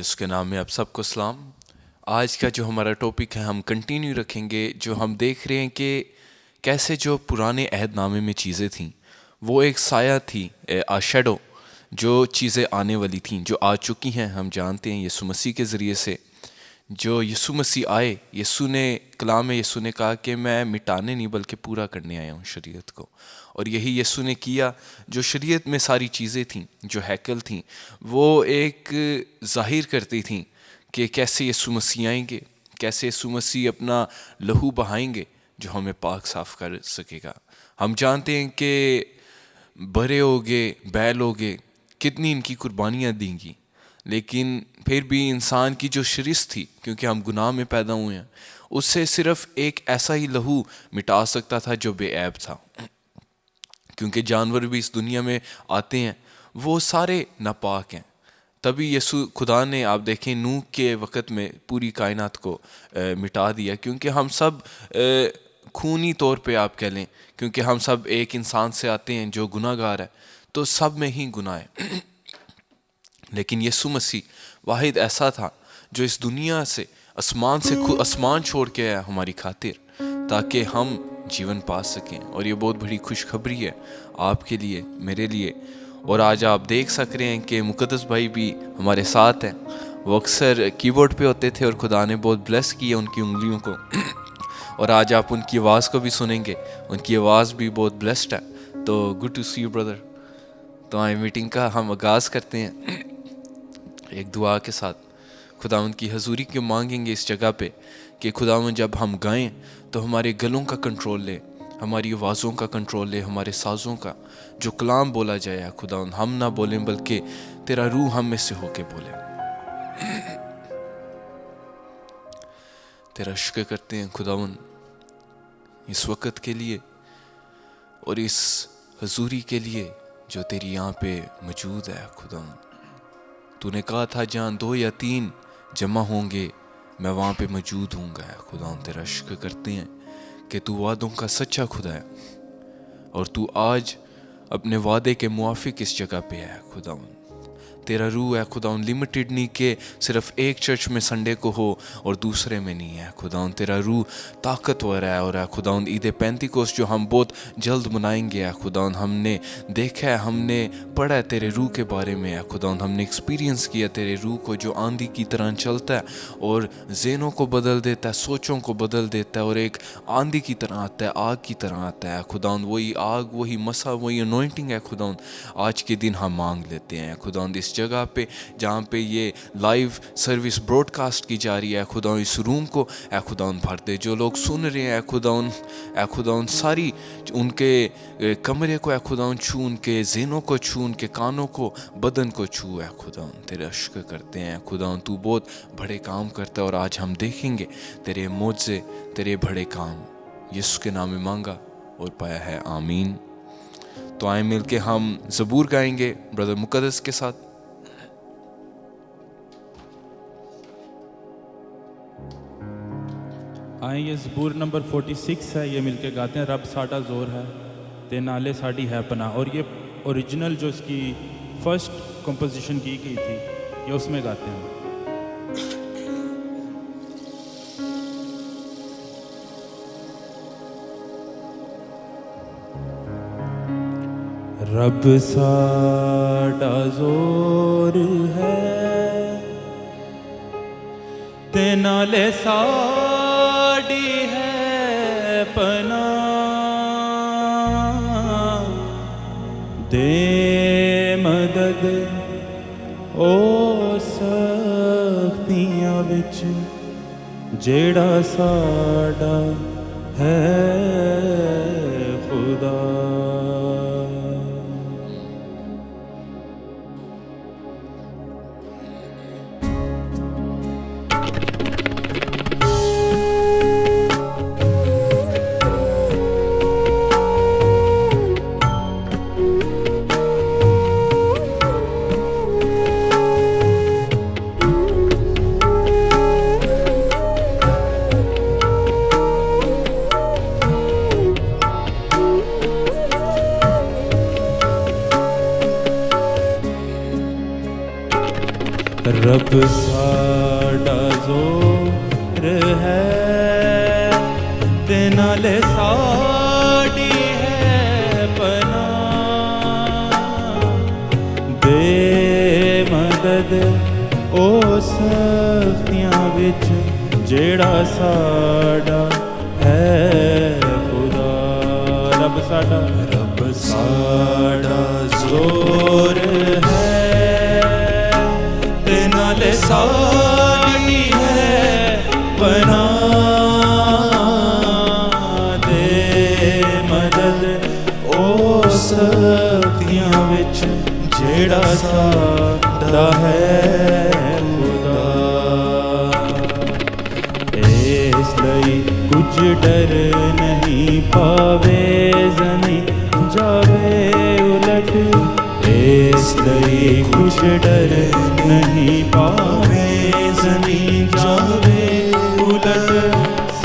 जिसके नाम में आप सबको सलाम। आज का जो हमारा टॉपिक है हम कंटिन्यू रखेंगे। जो हम देख रहे हैं कि कैसे जो पुराने अहदनामे में चीज़ें थीं वो एक साया थी, आ शैडो, जो चीज़ें आने वाली थीं, जो आ चुकी हैं। हम जानते हैं यीशु मसीह के ज़रिए से जो यीशु मसीह आए, यीशु ने कलाम में यीशु ने कहा कि मैं मिटाने नहीं बल्कि पूरा करने आया हूँ शरीयत को। और यही यीशु ने किया। जो शरीयत में सारी चीज़ें थीं, जो हैकल थीं, वो एक ज़ाहिर करती थीं कि कैसे यीशु मसीह आएंगे, कैसे यीशु मसीह अपना लहू बहाएंगे जो हमें पाक साफ कर सकेगा। हम जानते हैं कि बड़े होगे, बैल होगे, कितनी इनकी कुर्बानियाँ देंगी, लेकिन फिर भी इंसान की जो शरीस थी, क्योंकि हम गुनाह में पैदा हुए हैं, उससे सिर्फ एक ऐसा ही लहू मिटा सकता था जो बेऐब था। क्योंकि जानवर भी इस दुनिया में आते हैं, वो सारे नापाक हैं। तभी यीशु खुदा ने, आप देखें, नूह के वक़्त में पूरी कायनात को मिटा दिया, क्योंकि हम सब खूनी तौर पे आप कह लें, क्योंकि हम सब एक इंसान से आते हैं जो गुनाहगार है, तो सब में ही गुनाह है। लेकिन यीशु मसीह वाहिद ऐसा था जो इस दुनिया से, आसमान छोड़ के आया हमारी खातिर, ताकि हम जीवन पा सकें। और ये बहुत बड़ी खुशखबरी है आपके लिए, मेरे लिए। और आज आप देख सक रहे हैं कि मुकद्दस भाई भी हमारे साथ हैं। वो अक्सर कीबोर्ड पे होते थे और खुदा ने बहुत ब्लेस किया उनकी उंगलियों को। और आज आप उनकी आवाज़ को भी सुनेंगे, उनकी आवाज़ भी बहुत ब्लेस्ड है। तो good to see you brother. तो आए मीटिंग का हम आगाज़ करते हैं एक दुआ के साथ। खुदावंद की हजूरी के मांगेंगे इस जगह पे कि खुदावंद जब हम गाएं तो हमारे गलों का कंट्रोल ले, हमारी आवाज़ों का कंट्रोल ले, हमारे साज़ों का। जो कलाम बोला जाए खुदावंद, हम ना बोलें बल्कि तेरा रूह हम में से होके बोले। तेरा शुक्र करते हैं खुदावंद इस वक़्त के लिए और इस हजूरी के लिए जो तेरी यहाँ पे मौजूद है खुदावंद। तूने कहा था जहाँ 2 या 3 जमा होंगे मैं वहाँ पे मौजूद हूँगा। खुदा तेरा शुक्र करते हैं कि तू वादों का सच्चा खुदा है और तू आज अपने वादे के मुआफिक इस जगह पे है खुदा। तेरा रूह है खुदा लिमिटेड नहीं कि सिर्फ एक चर्च में संडे को हो और दूसरे में नहीं है खुदा। तेरा रूह ताकतवर है और खुदा ईद पेंतिकोस्त जो हम बहुत जल्द मनाएंगे खुदा, हमने देखा है, हमने पढ़ा है तेरे रूह के बारे में खुदा। हमने एक्सपीरियंस किया तेरे रूह को जो आंधी की तरह चलता है और ज़हनों को बदल देता है, सोचों को बदल देता है और एक आंधी की तरह आता है, आग की तरह आता है खुदा। वही आग, वही मसा, वही अनॉइंटिंग है खुदा। आज के दिन हम मांग लेते हैं खुदा इस जगह पे जहाँ पे ये लाइव सर्विस ब्रॉडकास्ट की जा रही है खुदा, इस रूम को खुदा भर दे। जो लोग सुन रहे हैं खुदा सारी उनके कमरे को खुदा छू, उनके ज़हनों को छू, उनके कानों को, बदन को छू खुदा। तेरा शुक्र करते हैं खुदा, तू बहुत बड़े काम करता है और आज हम देखेंगे तेरे मौजे, तेरे बड़े काम। यीशु के नाम में मांगा और पाया है, आमीन। तो आए मिलके हम ज़बूर गाएंगे ब्रदर मुकद्दस के साथ। आए ये ज़बूर नंबर 46 है, ये मिलके गाते हैं। रब साडा जोर है ते नाले साड़ी है पनाह। और ये ओरिजिनल जो इसकी फर्स्ट कंपोजिशन की गई थी, ये उसमें गाते हैं। रब साडा जोर है ते नाले साड़ी है पनाह। दे मदद ओ सख्तियां विच जेड़ा साडा है खुदा। रब साडा जोर है ते नाले साडी है पनाह दे मदद ओ सख्तियां विच जेड़ा साडा है खुदा रब साडा जोर है ते नाले साडी है पनाह दे मदद ओ सख्तियां विच जेड़ा साडा है खुदा इसलिए कुछ डर नहीं पावे ज़मीं जावे उलट इसलिए कुछ डर नहीं पावे ज़मीं जावे उलट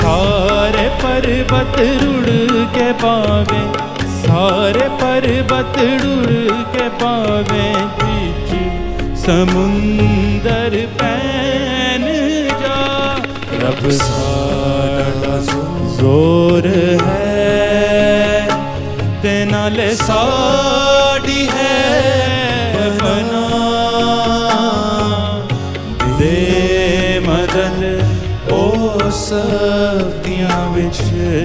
सारे पर्वत रुड़ के पावे सारे पर्वत रुड़ के पावे बीच समुंदर पैन जा रब साडा जोर है ते नाले साडी है पनाह दे मदद ओ सख्तियां विच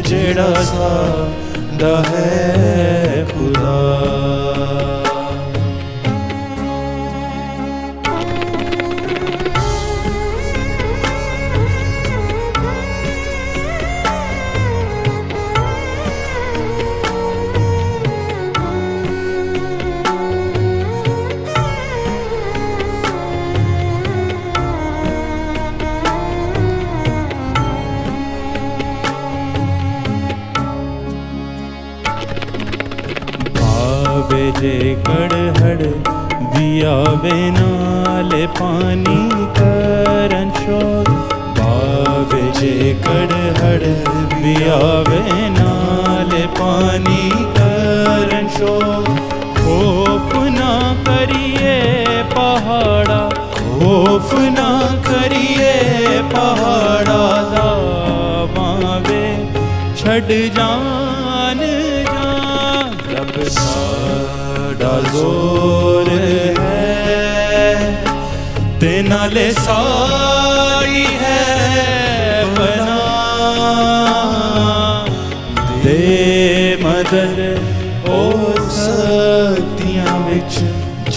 जेड़ा साडा है खुदा जे कड़हड़ दियावे नाले पानी करन शोर बावे जे कड़हड़ दियावे नाले पानी करन शोर खौफ ना करिए पहाड़ा खौफ ना करिए पहाड़ा दावे छड़ जान जा रब साडा जोर है ते नाले साड़ी है पनाह दे मदद ओ सख्तियां विच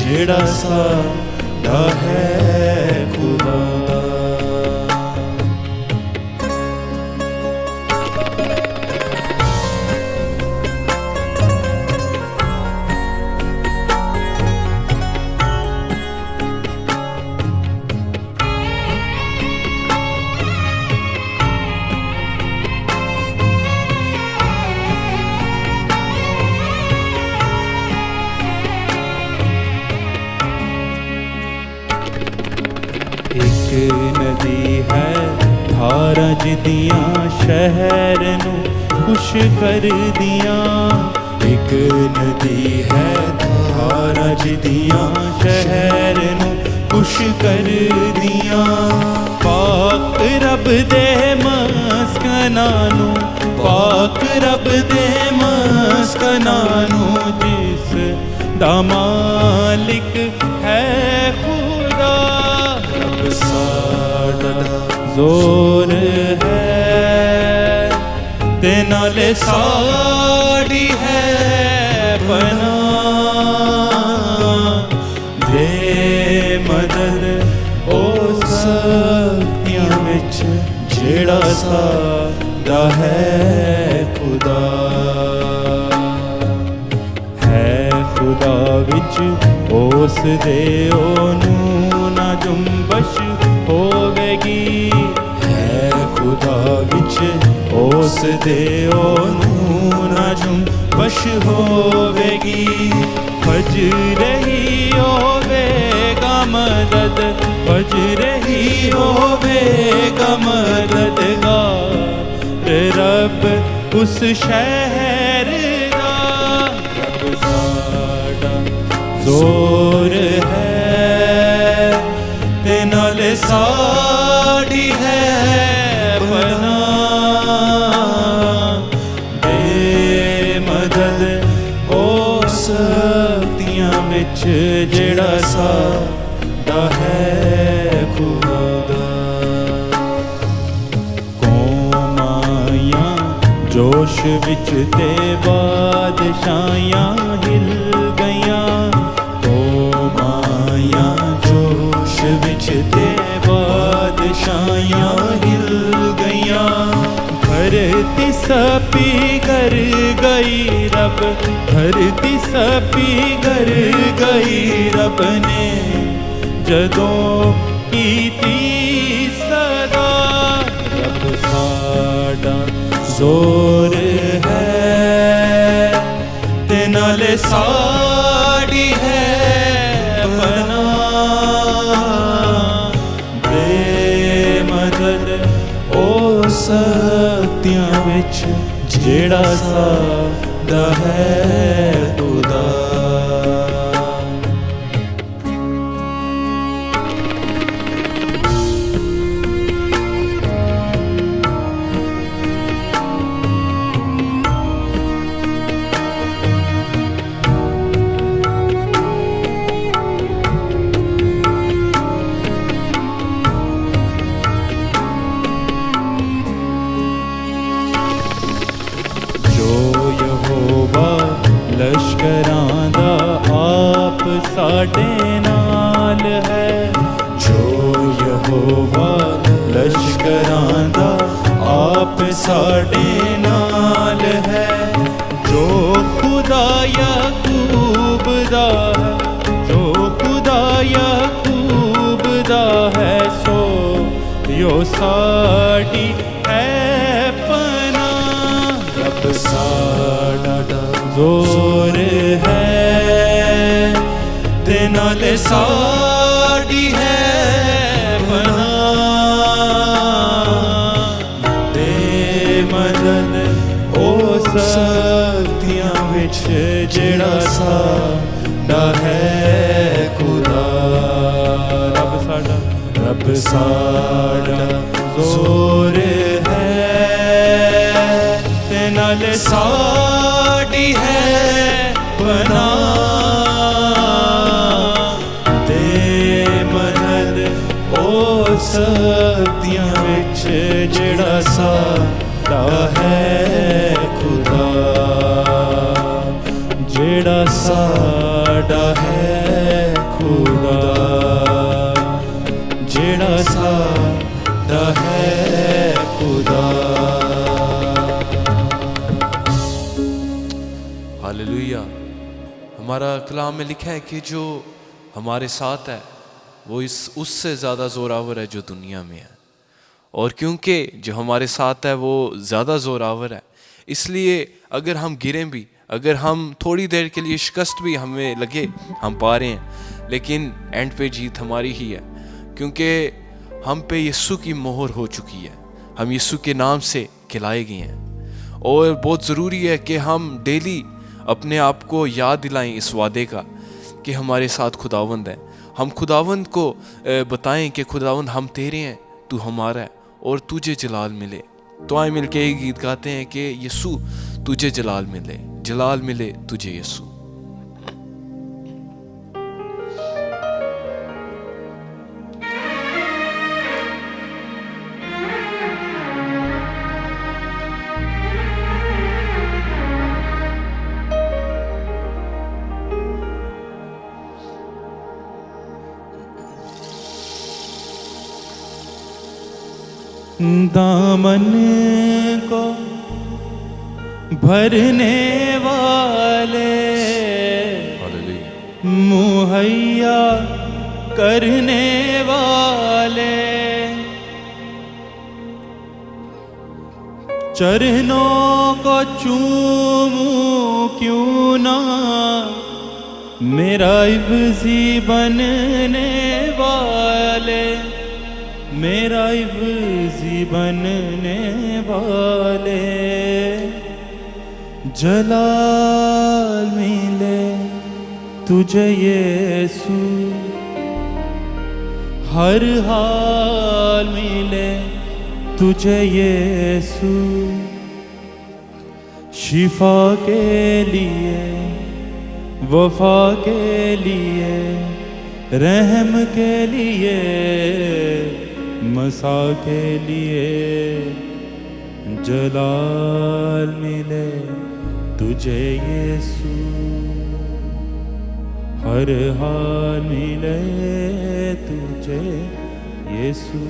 जेड़ा साडा है खुदा एक नदी है धारा जिदियां शहर नू खुश कर दियां एक नदी है धारा जिदियां शहर नू खुश कर दियां पाक रब दे मस्कना नू पाक रब दे मस्कना नू जिस दा मालिक है खुदा रब साडा जोर है ते नाले साड़ी है पनाह दे मदद ओ सख्तियां विच जेड़ा साडा है खुदा है खुदा विच उस दे ओनू ना जुम्बश होवेगी है खुदा विच उस दे ओनू ना जुम्बश होवेगी फजर ही होवेगा मदद फजर ही होवेगा मददगार रब उस शहर दा रब साडा जोर है ते ना जेड़ा साडा है खुदा। कौमां जोश विच ते बादशाहियां हिल गईयां। कौमां जोश विच ते बादशाहियां हिल गईयां। धरती सपी कर गई रब, धरती सपी कर गई रब ने जदों कीती सदा। रब साडा जोर है ते नाले साड़ी है पनाह। बेमदद ओ शक्तियां विच जेड़ा साडा है खुदा। लश्करां दा आप साडे नाल है। जो यहोवा लश्करां दा आप साडे नाल है। जो खुदा याकूब दा है, जो खुदा याकूब दा है, सो यो साडी है पनाह। रब साडा जोर है ते नाले साड़ी है पनाह। बेमदद ओ शक्तियां विच जेड़ा साडा है खुदा। रब साडा जोर है ते नाले साड़ी है पनाह। बेमदद ओ शक्तियां विच जेड़ा साडा है खुदा। जेड़ा साडा है खुदा, जेड़ा साडा है खुदा। हालेलुया। हमारा कलाम में लिखा है कि जो हमारे साथ है वो उससे ज़्यादा ज़ोरावर है जो दुनिया में है। और क्योंकि जो हमारे साथ है वो ज़्यादा ज़ोरावर है, इसलिए अगर हम गिरें भी, अगर हम थोड़ी देर के लिए शिकस्त भी हमें लगे, हम पा रहे हैं, लेकिन एंड पे जीत हमारी ही है, क्योंकि हम पे यीशु की मोहर हो चुकी है। हम यीशु के नाम से खिलाए गए हैं। और बहुत ज़रूरी है कि हम डेली अपने आप को याद दिलाएं इस वादे का कि हमारे साथ खुदावंद है। हम खुदावंद को बताएं कि खुदावंद हम तेरे हैं, तू हमारा है और तुझे जलाल मिले। तो आए मिल के एक गीत गाते हैं कि यीशु तुझे जलाल मिले तुझे यीशु। दामन को भरने वाले, मुहैया करने वाले, चरणों को चूमूं क्यों ना, मेरा इब्जी बनने वाले, मेरा इब्जी बनने वाले। जलाल मिले तुझे यीशु, हर हाल मिले तुझे यीशु, शिफा के लिए वफा के लिए, रहम के लिए, मसा के लिए, जलाल मिले तुझे यीशु, हर हाल मिले तुझे यीशु।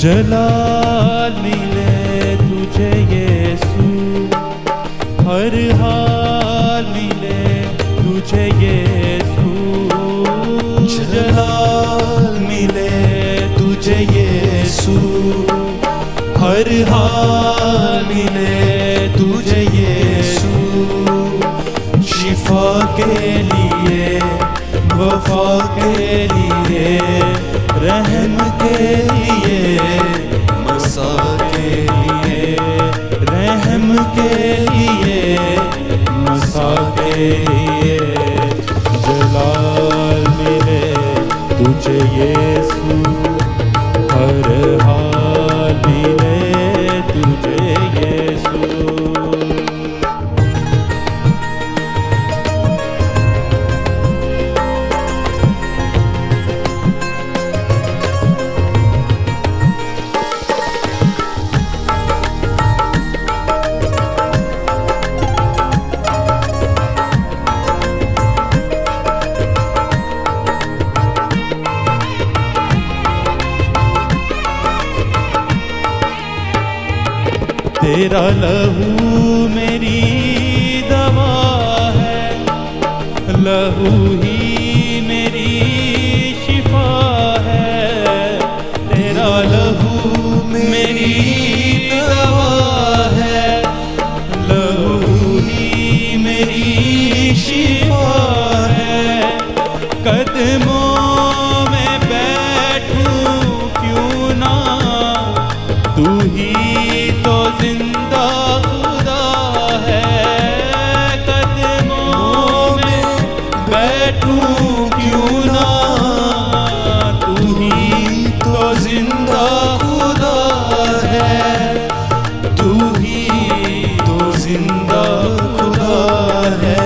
जलाल मिले तुझे यीशु, हर हाल मिले तुझे यीशु, जलाल मिले तुझे यीशु, हर हाल मिले तुझे यीशु, शिफा के लिए, वफा के लिए, रहम के लिए, मसा के लिए, रहम के लिए, मसा के लिए, जलाल मिले तुझे यीशु, हर हाल मिले तुझे यीशु। तेरा लहू मेरी दवा है, लहू ही मेरी शिफा है, तेरा लहू मेरी दवा है, लहू ही मेरी शिफा है, कदमों में बैठूं क्यों ना, तू ही तो जिंदा खुदा है, कदमों में बैठूं क्यों ना, तू ही तो जिंदा खुदा है, तू ही तो जिंदा खुदा है,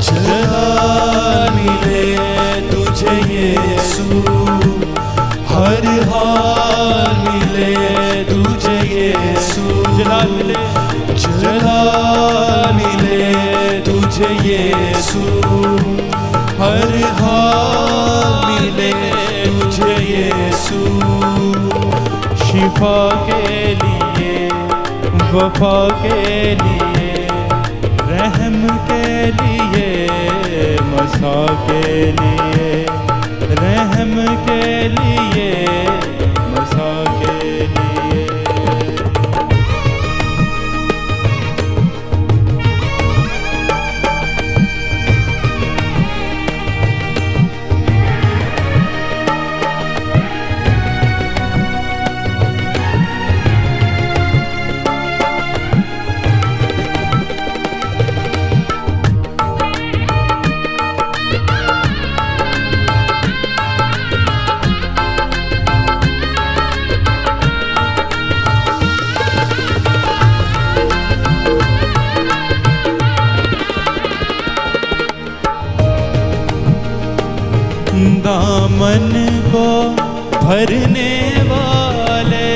जलाल मिले तुझे यीशु, हर हाल मिले तुझे यीशु, जलाल मिले, जलाल मिले तुझे यीशु, हर हाल मिले तुझे यीशु, शिफा के लिए, वफा के लिए, रहम के लिए, मसा के लिए, रहम के लिए, मसा के लिए। दामन को भरने वाले,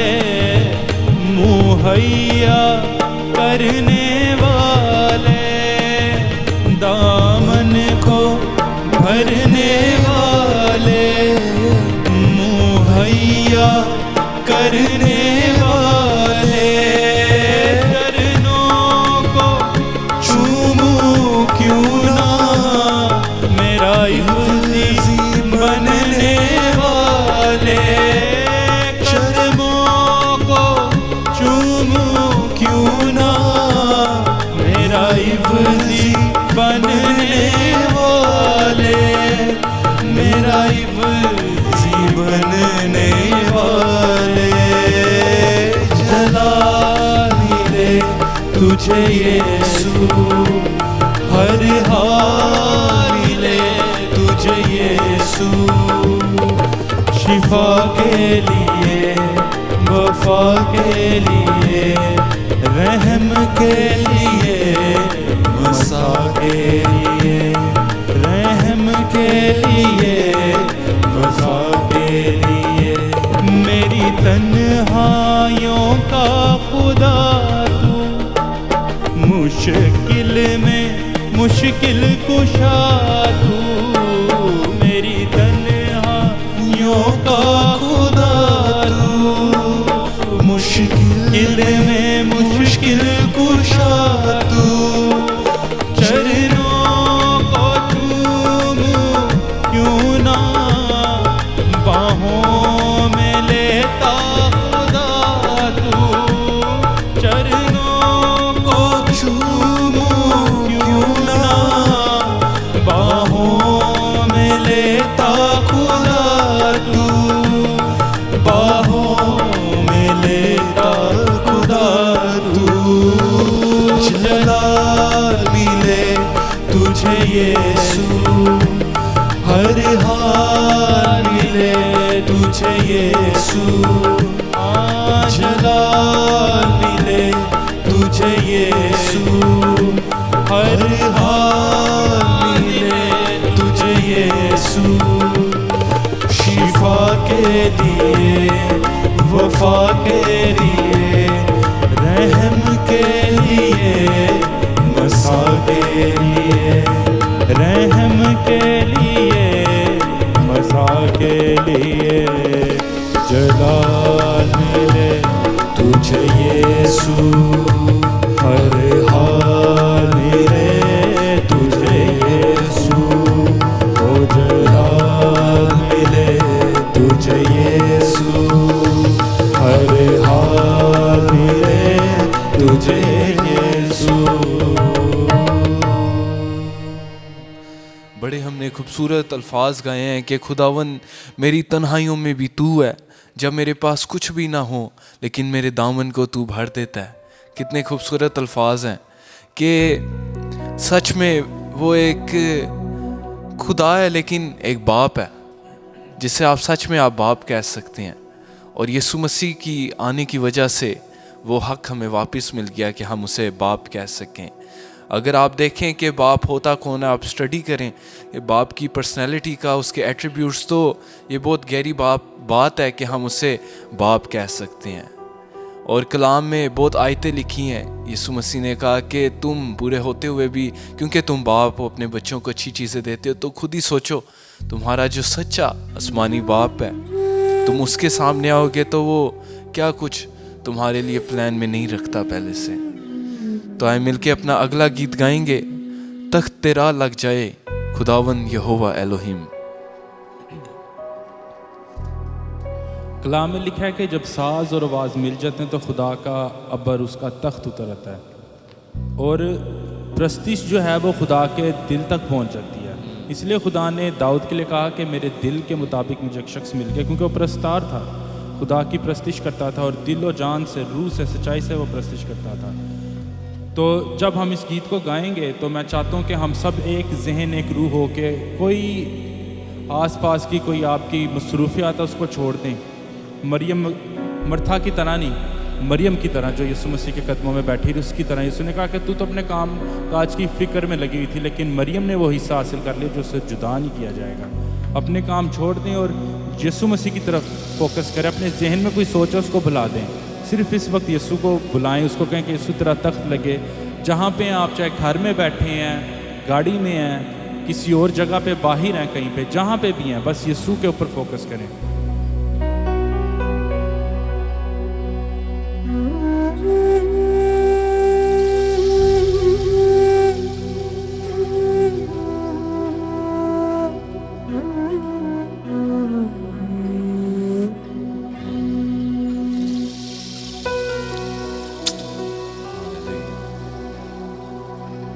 मुहैया करने वाले, दामन को भरने वाले, मुहैया करने वाले, चरणों को चूमूं क्यों ना, मेरा इफ़्ती बनने वाले, कदमों को चूमूं क्यों ना, मेरा तुझे यीशु, हर हाल मिले तुझे यीशु, शिफा के लिए, वफा के लिए, रहम के लिए, मसा के लिए, रहम के लिए, वफा के लिए, मेरी तन्हाइयों का खुदा तू, मुश्किल में मुश्किल कुशा तू, मेरी तन्हाइयों का खुदा तू, मुश्किल में मुश्किल कुशा तू, चरणों को चूमूं क्यों ना, बाहों में लेता खुदा तू, चरणों को चूमूं क्यों ना, बाहों में लेता खुदा तू, बाहों में लेता खुदा तू, जलाल मिले तुझे यीशु, हर हाल मिले तुझे यीशु, जलाल मिले तुझे यीशु, हर हाल मिले तुझे यीशु, शिफा के लिए, वफा के लिए, रहम के लिए, मसा के लिए, रहम के लिए, मसा के लिए, जलाल मिले तुझे यीशु, हर हाल मिले तुझे यीशु, ओ जलाल मिले तुझे यीशु, हर हाल मिले तुझे यीशु। बड़े हमने खूबसूरत अल्फाज गाए हैं कि खुदावन मेरी तन्हाइयों में भी तू है, जब मेरे पास कुछ भी ना हो लेकिन मेरे दामन को तू भर देता है। कितने खूबसूरत अल्फाज हैं कि सच में वो एक खुदा है लेकिन एक बाप है जिसे आप सच में आप बाप कह सकते हैं। और यीशु मसीह की आने की वजह से वो हक हमें वापस मिल गया कि हम उसे बाप कह सकें। अगर आप देखें कि बाप होता कौन है, आप स्टडी करें कि बाप की पर्सनैलिटी का, उसके एट्रीब्यूट्स, तो ये बहुत गहरी बात है कि हम उसे बाप कह सकते हैं। और कलाम में बहुत आयतें लिखी हैं, यीशु मसीह ने कहा कि तुम बुरे होते हुए भी क्योंकि तुम बाप हो, अपने बच्चों को अच्छी चीज़ें देते हो, तो खुद ही सोचो तुम्हारा जो सच्चा आसमानी बाप है, तुम उसके सामने आओगे तो वो क्या कुछ तुम्हारे लिए प्लान में नहीं रखता पहले से। तो आए मिलके अपना अगला गीत गाएंगे, तख्त तेरा लग जाए खुदावन यहोवा एलोहिम। कलाम में लिखा है कि जब साज और आवाज़ मिल जाते हैं तो खुदा का अबर उसका तख्त उतर आता है और प्रस्तिश जो है वो खुदा के दिल तक पहुंच जाती है। इसलिए खुदा ने दाऊद के लिए कहा कि मेरे दिल के मुताबिक मुझे एक शख्स मिल गया, क्योंकि वो प्रस्तार था, खुदा की प्रस्तिश करता था और दिल और जान से, रूह से, सच्चाई से वो प्रस्तिश करता था। तो जब हम इस गीत को गाएंगे तो मैं चाहता हूँ कि हम सब एक जहन, एक रूह हो के, कोई आसपास की कोई आपकी मसरूफियात है उसको छोड़ दें। मरियम मर्था की तरह नहीं, मरियम की तरह जो यीशु मसीह के कदमों में बैठी थी उसकी तरह। यीशु ने कहा कि तू तो अपने काम काज की फ़िक्र में लगी हुई थी, लेकिन मरियम ने वो हिस्सा हासिल कर लिया जो उससे जुदा नहीं किया जाएगा। अपने काम छोड़ दें और यीशु मसीह की तरफ फोकस करें। अपने जहन में कोई सोच है उसको भुला दें, सिर्फ इस वक्त यीशु को बुलाएं, उसको कहें कि यीशु तेरा तख्त लगे। जहाँ पे आप, चाहे घर में बैठे हैं, गाड़ी में हैं, किसी और जगह पे, बाहर हैं, कहीं पे, जहाँ पे भी हैं, बस यीशु के ऊपर फोकस करें।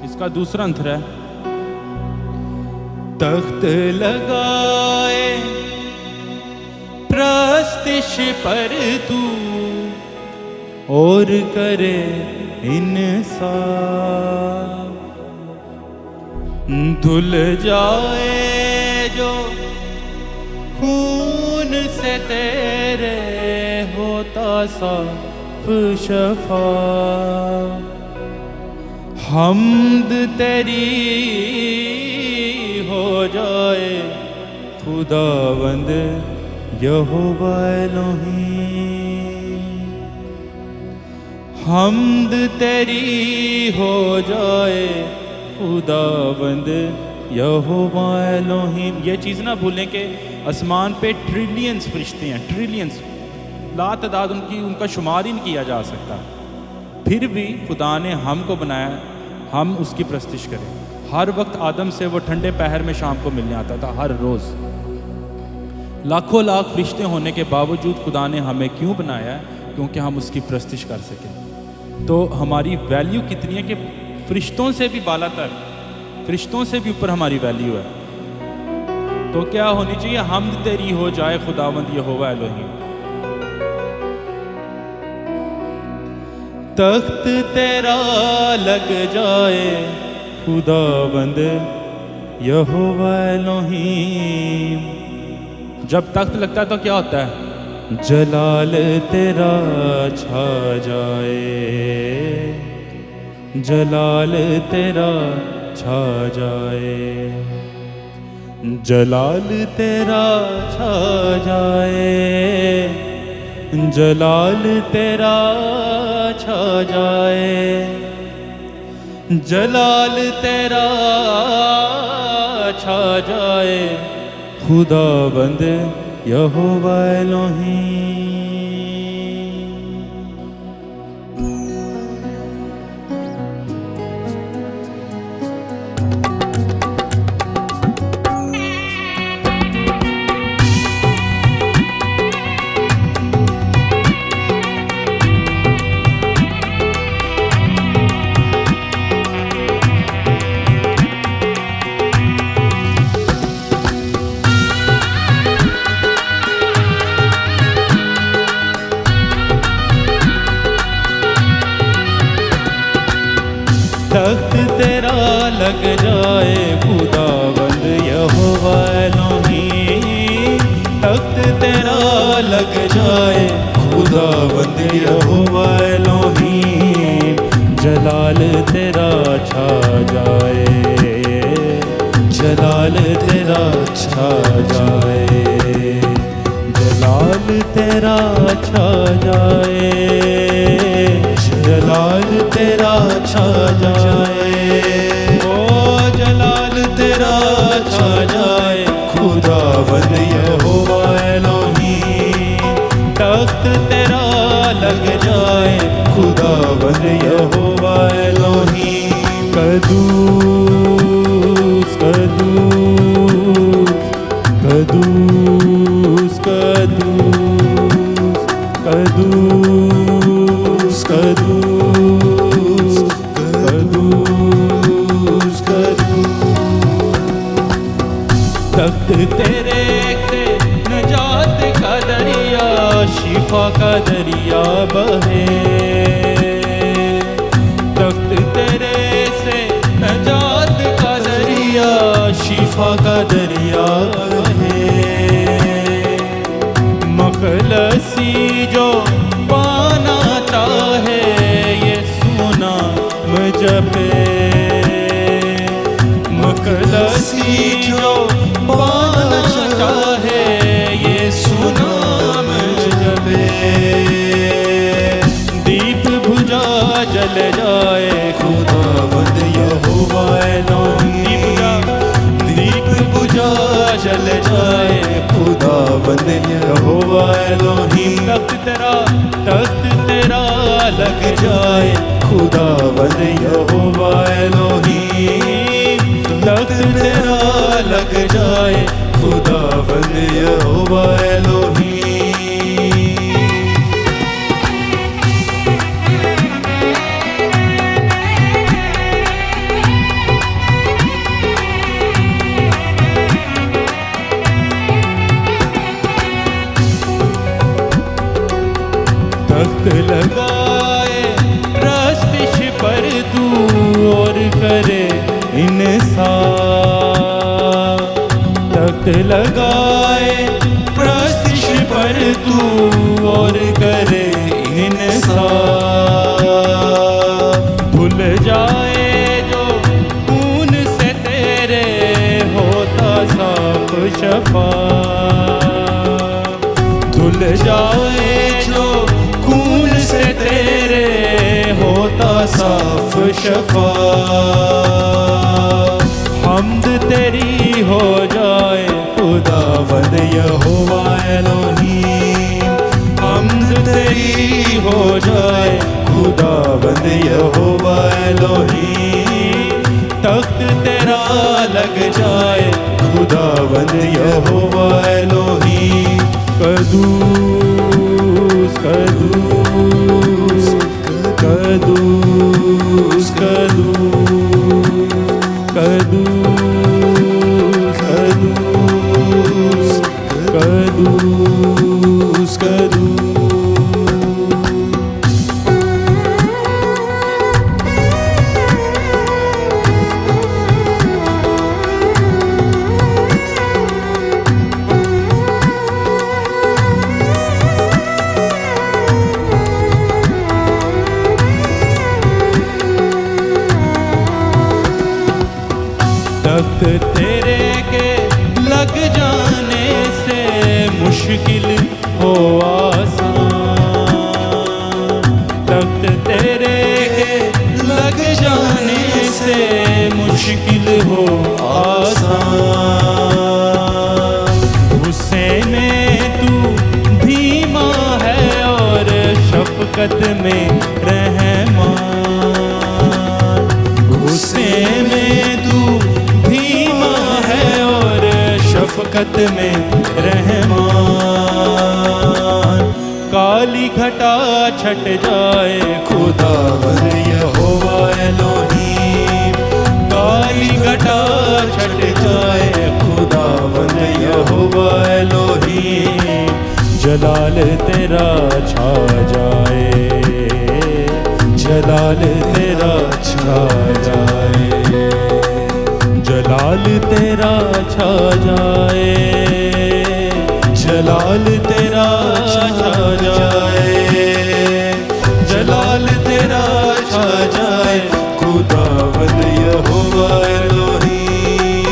इसका दूसरा अंतर है, तख्त लगाए प्रस्तिश पर तू और करे इंसाफ। धुल जाए जो खून से तेरे होता साफ शफाफ। हम्द तेरी हो जाए खुदावंद यहोवा एलोहीम। हम्द तेरी हो जाए खुदावंद यहोवा एलोहीम। ये चीज़ ना भूलें कि आसमान पे ट्रिलियंस फरिश्ते हैं, ट्रिलियंस, लातादाद उनका शुमार ही नहीं किया जा सकता। फिर भी खुदा ने हमको बनाया हम उसकी प्रस्तिश करें। हर वक्त आदम से वो ठंडे पहर में शाम को मिलने आता था, हर रोज़। लाखों लाख फरिश्ते होने के बावजूद खुदा ने हमें क्यों बनाया है? क्योंकि हम उसकी प्रस्तिश कर सकें। तो हमारी वैल्यू कितनी है कि फरिश्तों से भी बालातर, फरिश्तों से भी ऊपर हमारी वैल्यू है। तो क्या होनी चाहिए? हम्द तेरी हो जाए खुदावंद यहोवा एलोहीम। तख्त तेरा लग जाए खुदावंद यहोवा एलोहीम। जब तख्त लगता है तो क्या होता है? जलाल तेरा छा जाए, जलाल तेरा छा जाए, जलाल तेरा छा जाए, जलाल तेरा छा जाए, जलाल तेरा छा जाए खुदावंद यहोवा एलोहीम। तख्त तेरा लग जाए खुदावंद यहोवा एलोहीम। तख्त तेरा लग जाए खुदावंद यहोवा एलोहीम। जलाल तेरा छा जाए, जलाल तेरा छा जाए, जलाल तेरा छा जाए, जलाल तेरा छा जाए, ओ जलाल तेरा छा जाए खुदावंद यहोवा एलोहीम। तख्त तेरा लग जाए खुदावंद यहोवा एलोहीम। कदूस कदूस कदूस कदूस कदूस कदूस कदूस कदूस। तख्त तेरे से नजात का दरिया, शिफा का दरिया बहे। तख्त तेरे से नजात का दरिया, शिफा का दरिया बहे। मखलसी जो पाना चाहे ये सुना मुझपे, मखलसी जो पाना चाहे ये सुना मुझपे। दीप बुझा जल जाए खुदावंद यहोवा एलोहीम। दीप बुझा जल जाए खुदावंद यहोवा एलोहीम। तख्त तेरा लग जाए खुदावंद यहोवा एलोहीम। तख्त तेरा लग जाए खुदावंद यहोवा एलोहीम। तख्त लगाए प्रस्तिश पर तू और करे इंसाफ। तख्त लगाए प्रस्तिश पर तू और करे इंसाफ। धुल जाए जो खून से तेरे होता साफ शफाफ। धुल जाए जो खून से तेरे होता साफ शफाफ। हम्द तेरी हो जाए खुदावंद यहोवा एलोहीम। हम्द तेरी हो जाए खुदावंद यहोवा एलोहीम। तख्त तेरा लग जाए खुदावंद यहोवा एलोहीम। कदूस कदूस कदूस कदूस कदूस कदूस कदूस कदूस। तख्त तेरे के लग जाने से मुश्किल हो आसान। तख्त तेरे के लग जाने से मुश्किल हो आसान। गुस्से में तू धीमा है और शफकत में रहमान। गुस्से में तू शफकत में रहमान। काली घटा छट जाए खुदावंद यहोवा एलोहीम। काली घटा छट जाए खुदावंद यहोवा एलोहीम। जलाल तेरा छा जाए, जलाल तेरा छा जाए, जलाल तेरा छा जाए, जलाल तेरा छा जाए, जलाल तेरा छा जाए खुदावंद यहोवा एलोहीम।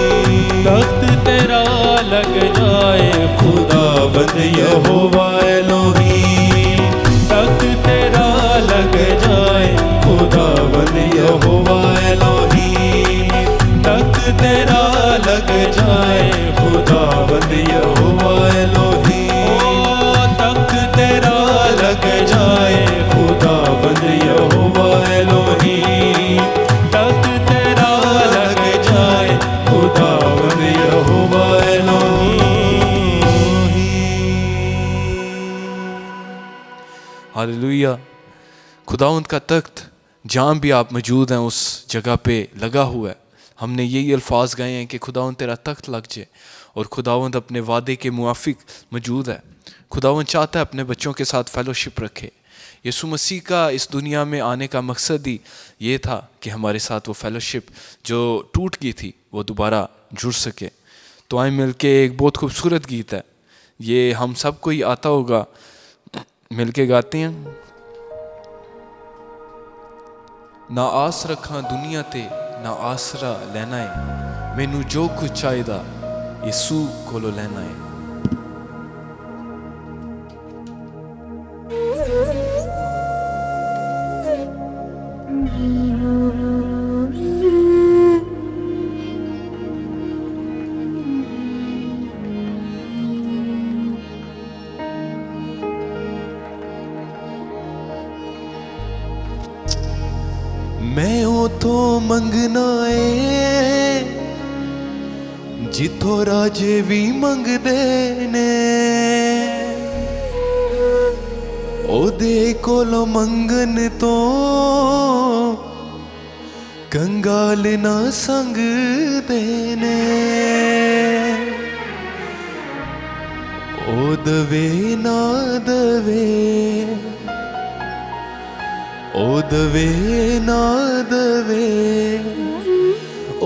तख्त तेरा लग जाए खुदावंद यहोवा एलोहीम। तख्त तेरा लग जाए खुदावंद यहोवा एलोहीम। तख्त तेरा लग जाए खुदावंद यहोवा एलोहीम। तख्त तेरा लग जाए खुदावंद यहोवा एलोहीम। तख्त तेरा लग जाए खुदावंद यहोवा एलोहीम। हालेलुया। खुदावंद का तख्त जहाँ भी आप मौजूद हैं उस जगह पे लगा हुआ है। हमने यही अल्फाज गाए हैं कि खुदावंद तेरा तख्त लग जाए, और खुदावंद अपने वादे के मुआफिक मौजूद है। खुदावंद चाहता है अपने बच्चों के साथ फेलोशिप रखे। यीशु मसीह का इस दुनिया में आने का मकसद ही ये था कि हमारे साथ वो फेलोशिप जो टूट गई थी वो दोबारा जुड़ सके। तो आए मिल के एक बहुत खूबसूरत गीत है, ये हम सबको ही आता होगा, मिल के गाते हैं। ना आस रखा दुनिया ते ना आसरा लेना है, मैनू जो कुछ चाहिदा यीशु कोलो लेना है। मैं ओ तो मंगना है जिथों राजे भी मंगदे ने, ओदे कोलो मंगन तो कंगाल ना संगदे ने। ओ दवे ना दवे ओ दवे ना दवे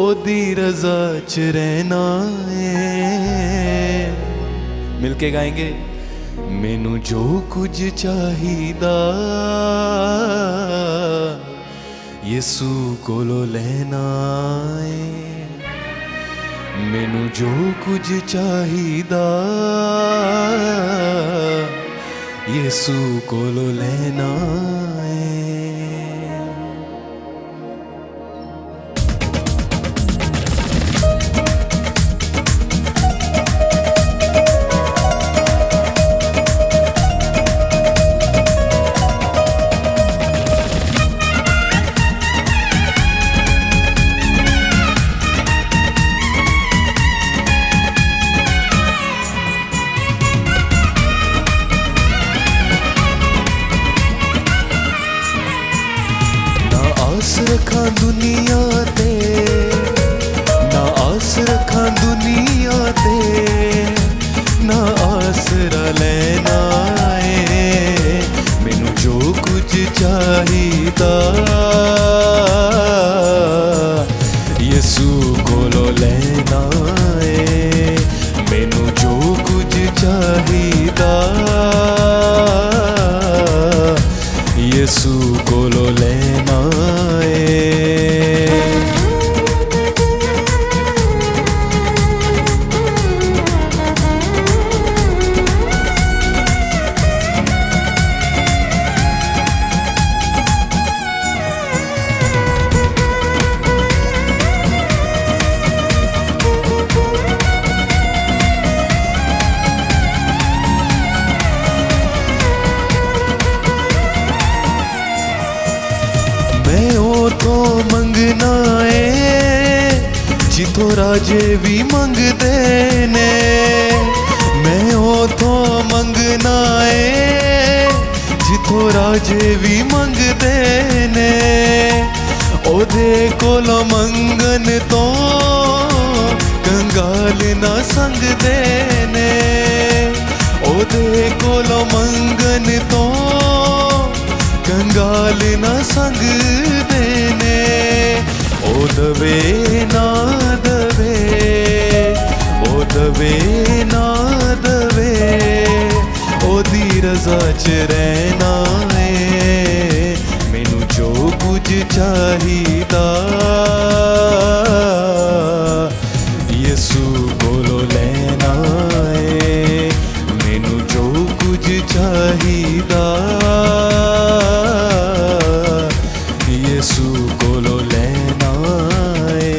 ओदी रजा च रहना है। मिलके गाएंगे। मैनू जो कुछ चाहिदा यसू कोलो लेना है। मैनू जो कुछ चाहिदा यसू कोलो लेना है। आस रखा दुनिया ते ना आस रखा दुनिया ते ना आसरा लेना है। मैनू जो कुछ चाहिदा यसू कोलो लेना है। मैनू जो कुछ चाहिदा यसू कोलो लेना है। मैं ओ तो मंगना है जिथों राजे भी मंगदे ने। मैं ओ तो मंगना है जिथों राजे भी मंगदे ने। ओदे कोलों मंगन तो कंगाल ना संगदे ने। ओदे कोलों मंगन तो कंगाल ना संग देने। ओ दवे ना दवे ओ दवे ना दवे ओदी रजा च रहना है। मैनू जो कुछ चाहिदा यसू कोलो लेना है। मैनू जो कुछ चाहिदा यसू कोलो लेना है।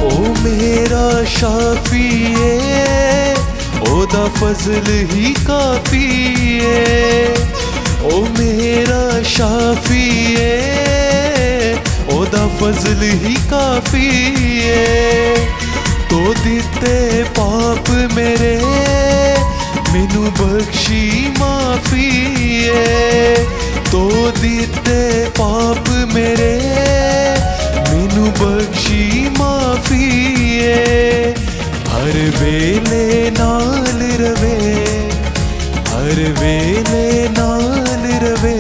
ओ मेरा शाफी है ओदा फजल ही काफी है। ओ मेरा शाफी है ओदा फजल ही काफी है। तो दिते पाप मेरे मैनू बख्शी माफी है। तो दिते पाप मेरे मैनू बख्शी माफी है। हर वेले नाल रवे हर वेले नाल रवे।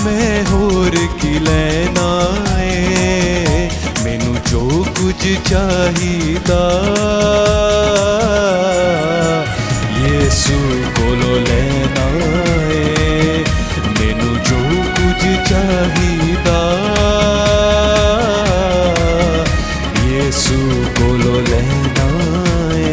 मैं होर की लेना है। मैनू जो कुछ चाहिदा यसू कोलो लेना है। मैनू जो कुछ चाहिदा यसू कोलो लेना है।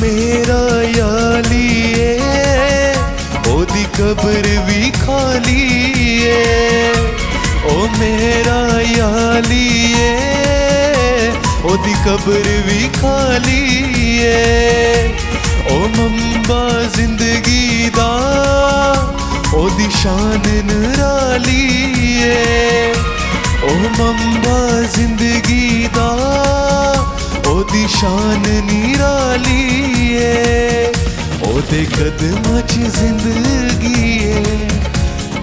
मेरा याली है ओदी कब्र भी खाली है। ओ मेरा याली है ओदी कब्र भी खाली है। ओ मंबा जिंदगी दा ओदी शान निराली है। ओ मंबा जिंदगी दा ओदी शान निराली है। ओदे कदमां च जिंदगी है,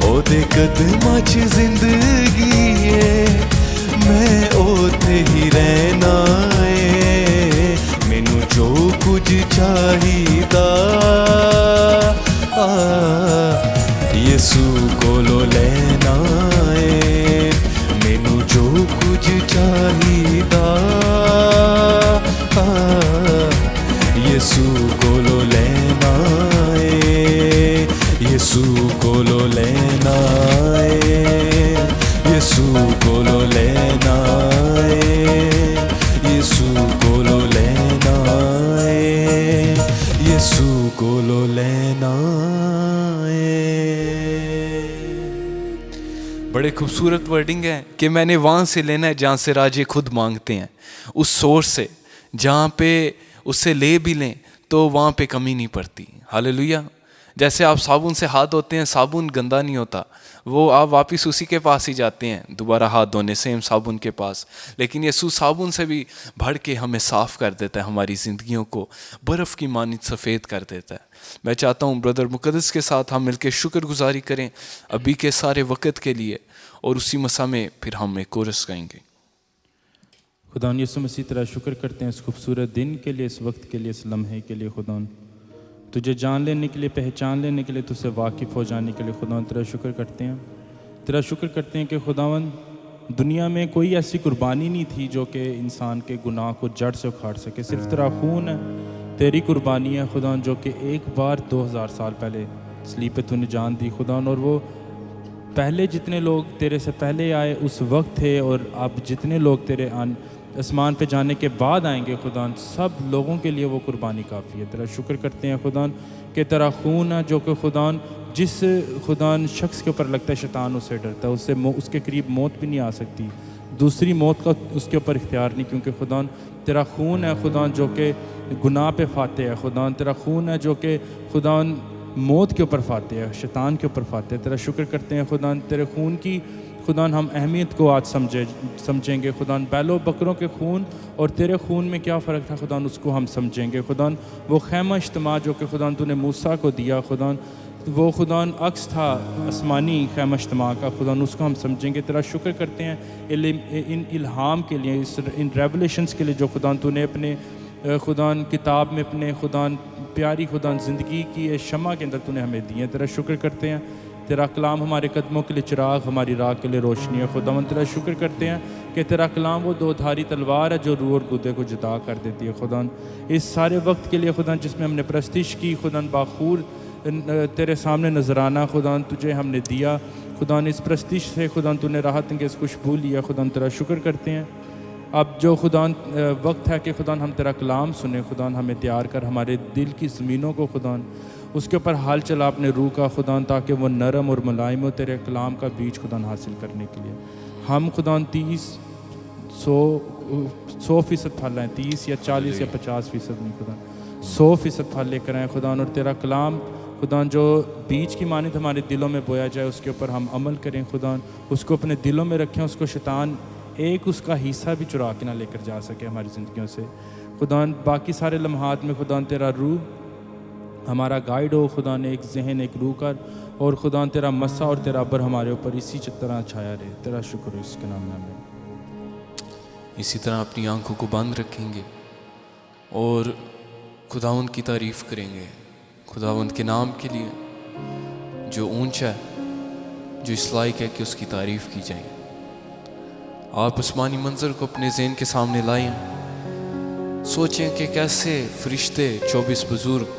ओदे कदमां च जिंदगी है। मैं ओथे ही रहना है, मैनू जो कुछ चाहिदा यसू कोलो लेना है। मैनू जो कुछ चाहिदा यसू कोलो लेना है। यसू कोलो लेना है। यसू कोलो लेना है। यसू कोलो लेना है। यसू कोलो लेना है। बड़े खूबसूरत वर्डिंग है कि मैंने वहाँ से लेना है जहाँ से राजे खुद मांगते हैं, उस सोर्स से जहाँ पे उससे ले भी लें तो वहाँ पे कमी नहीं पड़ती। हालेलुया। जैसे आप साबुन से हाथ धोते हैं, साबुन गंदा नहीं होता, वो आप वापस उसी के पास ही जाते हैं दोबारा हाथ धोने, सेम साबुन के पास। लेकिन यीशु साबुन से भी बढ़ के हमें साफ़ कर देता है, हमारी ज़िंदगियों को बर्फ़ की मानित सफ़ेद कर देता है। मैं चाहता हूँ ब्रदर मुकद्दस के साथ हम मिलकर शुक्रगुजारी करें अभी के सारे वक़्त के लिए, और उसी मसा में फिर हम एक कोरस गाएंगे। खुदा यीशु मसीह तेरा शुक्र करते हैं इस खूबसूरत दिन के लिए, इस वक्त के लिए, इस लम्हे के लिए। खुदा तुझे जान लेने के लिए, पहचान लेने के लिए, तुझसे वाकिफ़ हो जाने के लिए खुदा तेरा शुक्र करते हैं। तेरा शुक्र करते हैं कि खुदावन दुनिया में कोई ऐसी कुर्बानी नहीं थी जो कि इंसान के गुनाह को जड़ से उखाड़ सके। सिर्फ तेरा खून है, तेरी कुर्बानी है खुदा, जो कि एक बार 2000 साल पहले सलीब पे तूने जान दी खुदा। और वो पहले जितने लोग तेरे से पहले आए उस वक्त थे, और अब जितने लोग तेरे आसमान पे जाने के बाद आएंगे खुदा, सब लोगों के लिए वो कुर्बानी काफ़ी है। तेरा शुक्र करते हैं खुदा कि तेरा खून है जो कि खुदा जिस खुदा शख्स के ऊपर लगता है शैतान उससे डरता है, उससे उसके करीब मौत भी नहीं आ सकती, दूसरी मौत का उसके ऊपर इख्तियार नहीं, क्योंकि खुदा तेरा खून है खुदा जो कि गुनाह पे फाते है खुदा। तेरा खून है जो कि खुदा मौत के ऊपर फाते है, शैतान के ऊपर फाते है। तेरा शुक्र करते हैं खुदा तेरे खून की खुदा हम अहमियत को आज समझेंगे खुदा। बैलों बकरों के खून और तेरे खून में क्या फ़र्क था खुदा, उसको हम समझेंगे खुदा। वो खैमा इज्तिमा जो कि खुदा तूने मूसा को दिया खुदा, वो खुदा अक्स था आसमानी खैमा इज्तिमा का खुदा, उसको हम समझेंगे। तेरा शुक्र करते हैं इन इल्हाम के लिए, इन रेवलेशंस के लिए जो खुदा तूने अपने खुदा किताब में अपने खुदा प्यारी खुदा ज़िंदगी की शमा के अंदर तूने हमें दी है। तेरा शुक्र करते हैं, तेरा कलाम हमारे कदमों के लिए चिराग, हमारी राह के लिए रोशनी है खुदावन। तेरा शुक्र करते हैं कि तेरा कलाम वो दो धारी तलवार है जो रूह और गुदे को जुदा कर देती है खुदा। इस सारे वक्त के लिए खुदा जिसमें हमने प्रस्तिश की खुदा, बाखूर तेरे सामने नजराना खुदा तुझे हमने दिया खुदा, इस प्रस्तिश से खुदा तूने राहत अंगेज़ खुशबू लिया खुदा। तेरा शुक्र करते हैं अब जो खुदा वक्त है कि खुदा हम तेरा कलाम सुने खुदा, हमें तैयार कर हमारे दिल की ज़मीनों को खुदा उसके ऊपर हाल चला अपने रूह का खुदा, ताकि वो नरम और मुलायम हो तेरे कलाम का बीज खुदा हासिल करने के लिए। हम खुदा 100% फल हैं, 30 या 40 या 50% नहीं खुदा, 100% फल लेकर आए खुदा। और तेरा कलाम खुदा जो बीज की मानित हमारे दिलों में बोया जाए, उसके ऊपर हम अमल करें खुदा, उसको अपने दिलों में रखें, उसको शैतान एक उसका हिस्सा भी चुरा के ना लेकर जा सके हमारी ज़िंदगियों से खुदा। बाकी सारे लम्हात में खुदा तेरा रूह हमारा गाइड हो खुदा, ने एक जहन एक रूह कर, और खुदा तेरा मसा और तेरा अबर हमारे ऊपर इसी तरह छाया रहे। तेरा शुक्र हो इसके नाम में। इसी तरह अपनी आंखों को बंद रखेंगे और खुदावंद की तारीफ़ करेंगे, खुदावंद के नाम के लिए जो ऊंचा है, जो इस लायक है कि उसकी तारीफ़ की जाए। आप आसमानी मंजर को अपने ज़हन के सामने लाएं, सोचें कि कैसे फरिश्ते 24 बुजुर्ग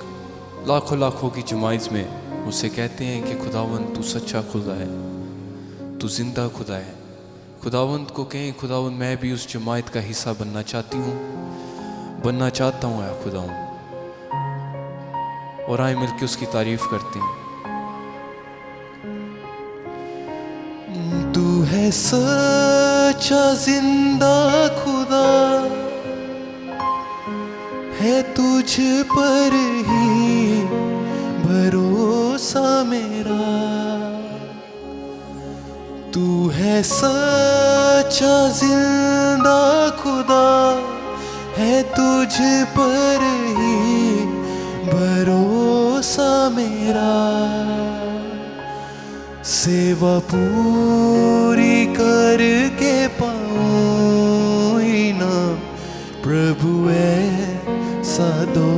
लाखों लाखों की जमात में उससे कहते हैं कि खुदावंद तू सच्चा खुदा है, तू जिंदा खुदा है। खुदावंद को कहें खुदावंद मैं भी उस जमात का हिस्सा बनना चाहती हूँ, बनना चाहता हूँ या खुदावंद, और आए मिलके उसकी तारीफ करते हैं। तू है सच्चा जिंदा खुदा, तुझ पर ही भरोसा मेरा। तू है सच्चा जिंदा खुदा, है तुझ पर ही भरोसा मेरा। सेवा पूरी करके पाऊं इनाम, प्रभु ऐसा दो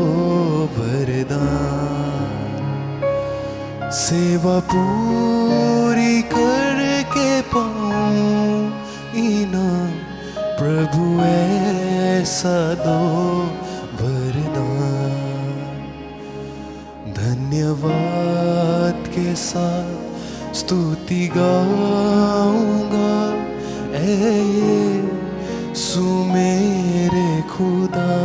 वरदान। सेवा पूरी करके पाऊं इनाम, प्रभु ऐसा दो वरदान। धन्यवाद के साथ स्तुति गाऊंगा, ऐ यीशु मेरे खुदा।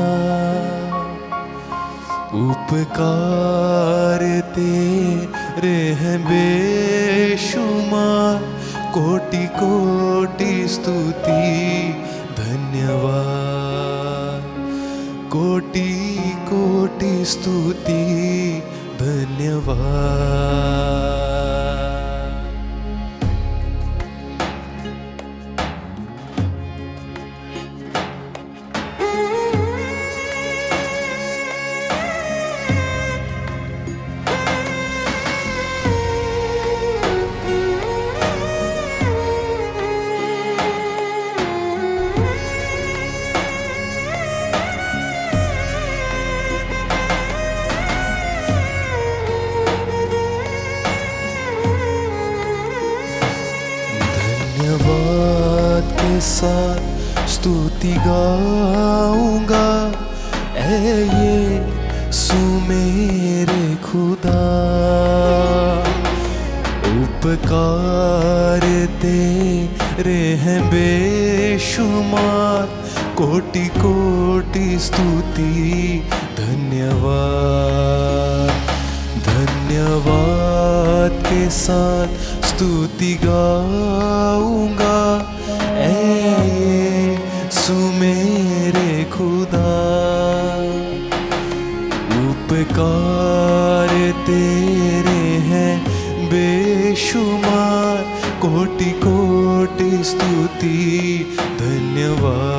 उपकार तेरे हैं बेशुमार, कोटि कोटि स्तुति धन्यवाद। कोटि कोटि स्तुति धन्यवाद। धन्यवाद के साथ स्तुति गाऊंगा, ऐ यीशु मेरे खुदा। उपकार तेरे हैं बेशुमार, कोटि कोटि स्तुति धन्यवाद। धन्यवाद के साथ स्तुति गाऊंगा, ऐ यीशु मेरे खुदा। उपकार तेरे हैं बेशुमार, कोटि कोटि स्तुति धन्यवाद।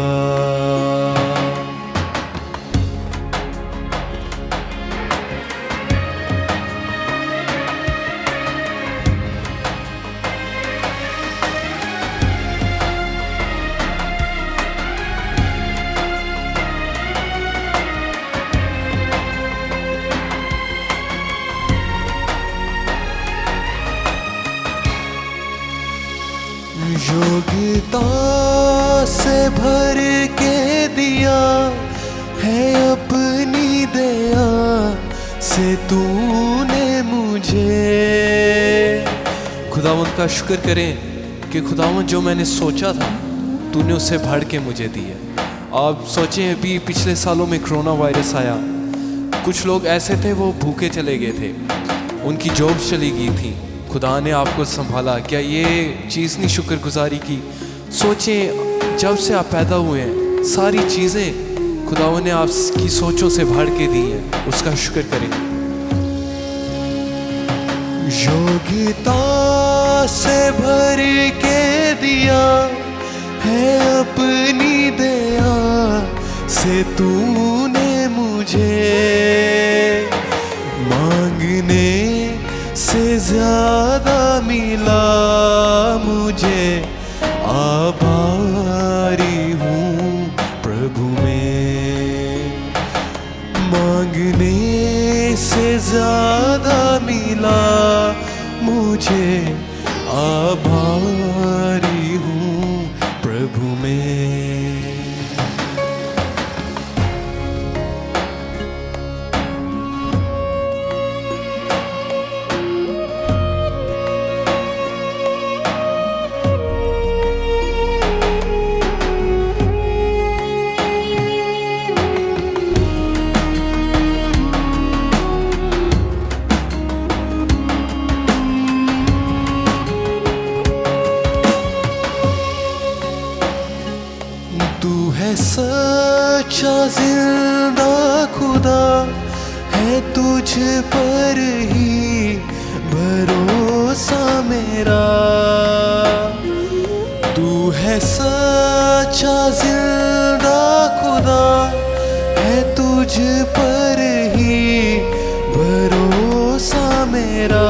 योग्यता से भर के दिया है अपनी दया से तूने मुझे। खुदावंद का शुक्र करें कि खुदावंद जो मैंने सोचा था तूने उससे बढ़ के मुझे दिया। आप सोचें, अभी पिछले सालों में कोरोना वायरस आया, कुछ लोग ऐसे थे वो भूखे चले गए थे, उनकी जॉब चली गई थी, खुदा ने आपको संभाला। क्या ये चीज़ नहीं शुक्रगुजारी की? सोचें, जब से आप पैदा हुए हैं सारी चीज़ें खुदावंद ने आपकी सोचों से भर के दी हैं, उसका शुक्र करें। योग्यता से भर के दिया है अपनी दया से तूने मुझे। मांगने से ज्यादा मिला मुझे, आभारी हूँ प्रभु में। मांगने से ज्यादा मिला मुझे, आभारी हूँ प्रभु में। है सच्चा जिंदा खुदा, है तुझ पर ही भरोसा मेरा। तू है सच्चा जिंदा खुदा, है तुझ पर ही भरोसा मेरा।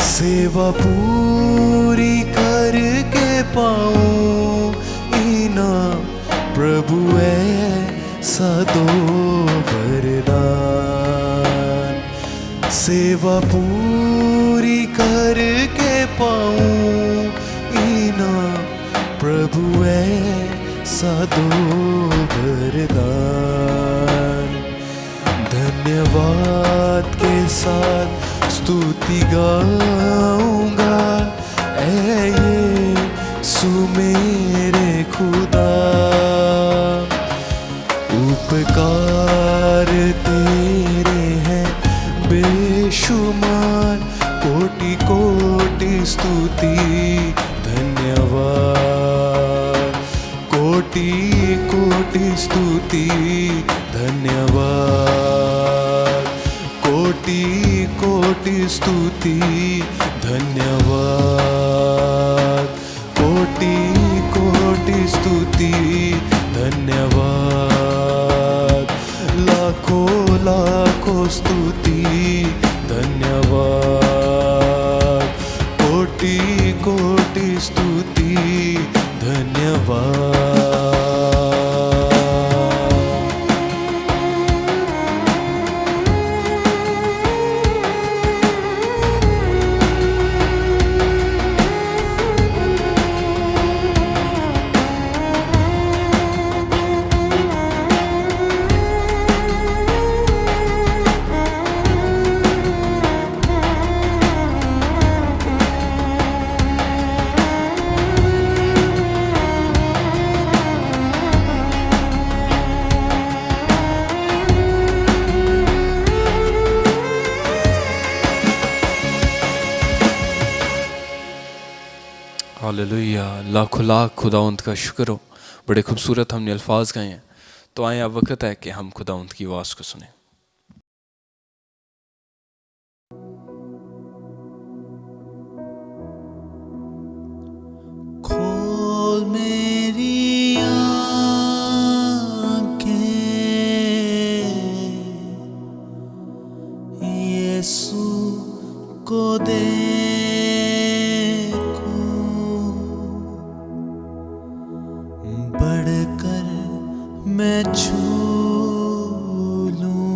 सेवा पूरी करके पाऊं इनाम, प्रभु ऐसा दो वरदान। सेवा पूरी करके पाऊं इनाम, प्रभु ऐसा दो वरदान। धन्यवाद के साथ स्तुति गाऊंगा, ऐ यीशु मेरे खुदा। उपकार तेरे हैं बेशुमार, कोटि कोटि स्तुति धन्यवाद। कोटि कोटि स्तुति धन्यवाद। कोटि कोटि स्तुति धन्यवाद। कोटि कोटि स्तुति धन्यवाद। लाखों लाखों स्तुति धन्यवाद। कोटि कोटि स्तुति धन्यवाद। हालेलुया, लाखों लाख खुदावंत का शुक्र हो। बड़े खूबसूरत हमने अल्फाज गाए हैं। तो आए अब वक्त है कि हम खुदावंत की आवाज़ को सुने। खोल मेरी आँखें, यीशु को बढ़कर मैं छू लूं,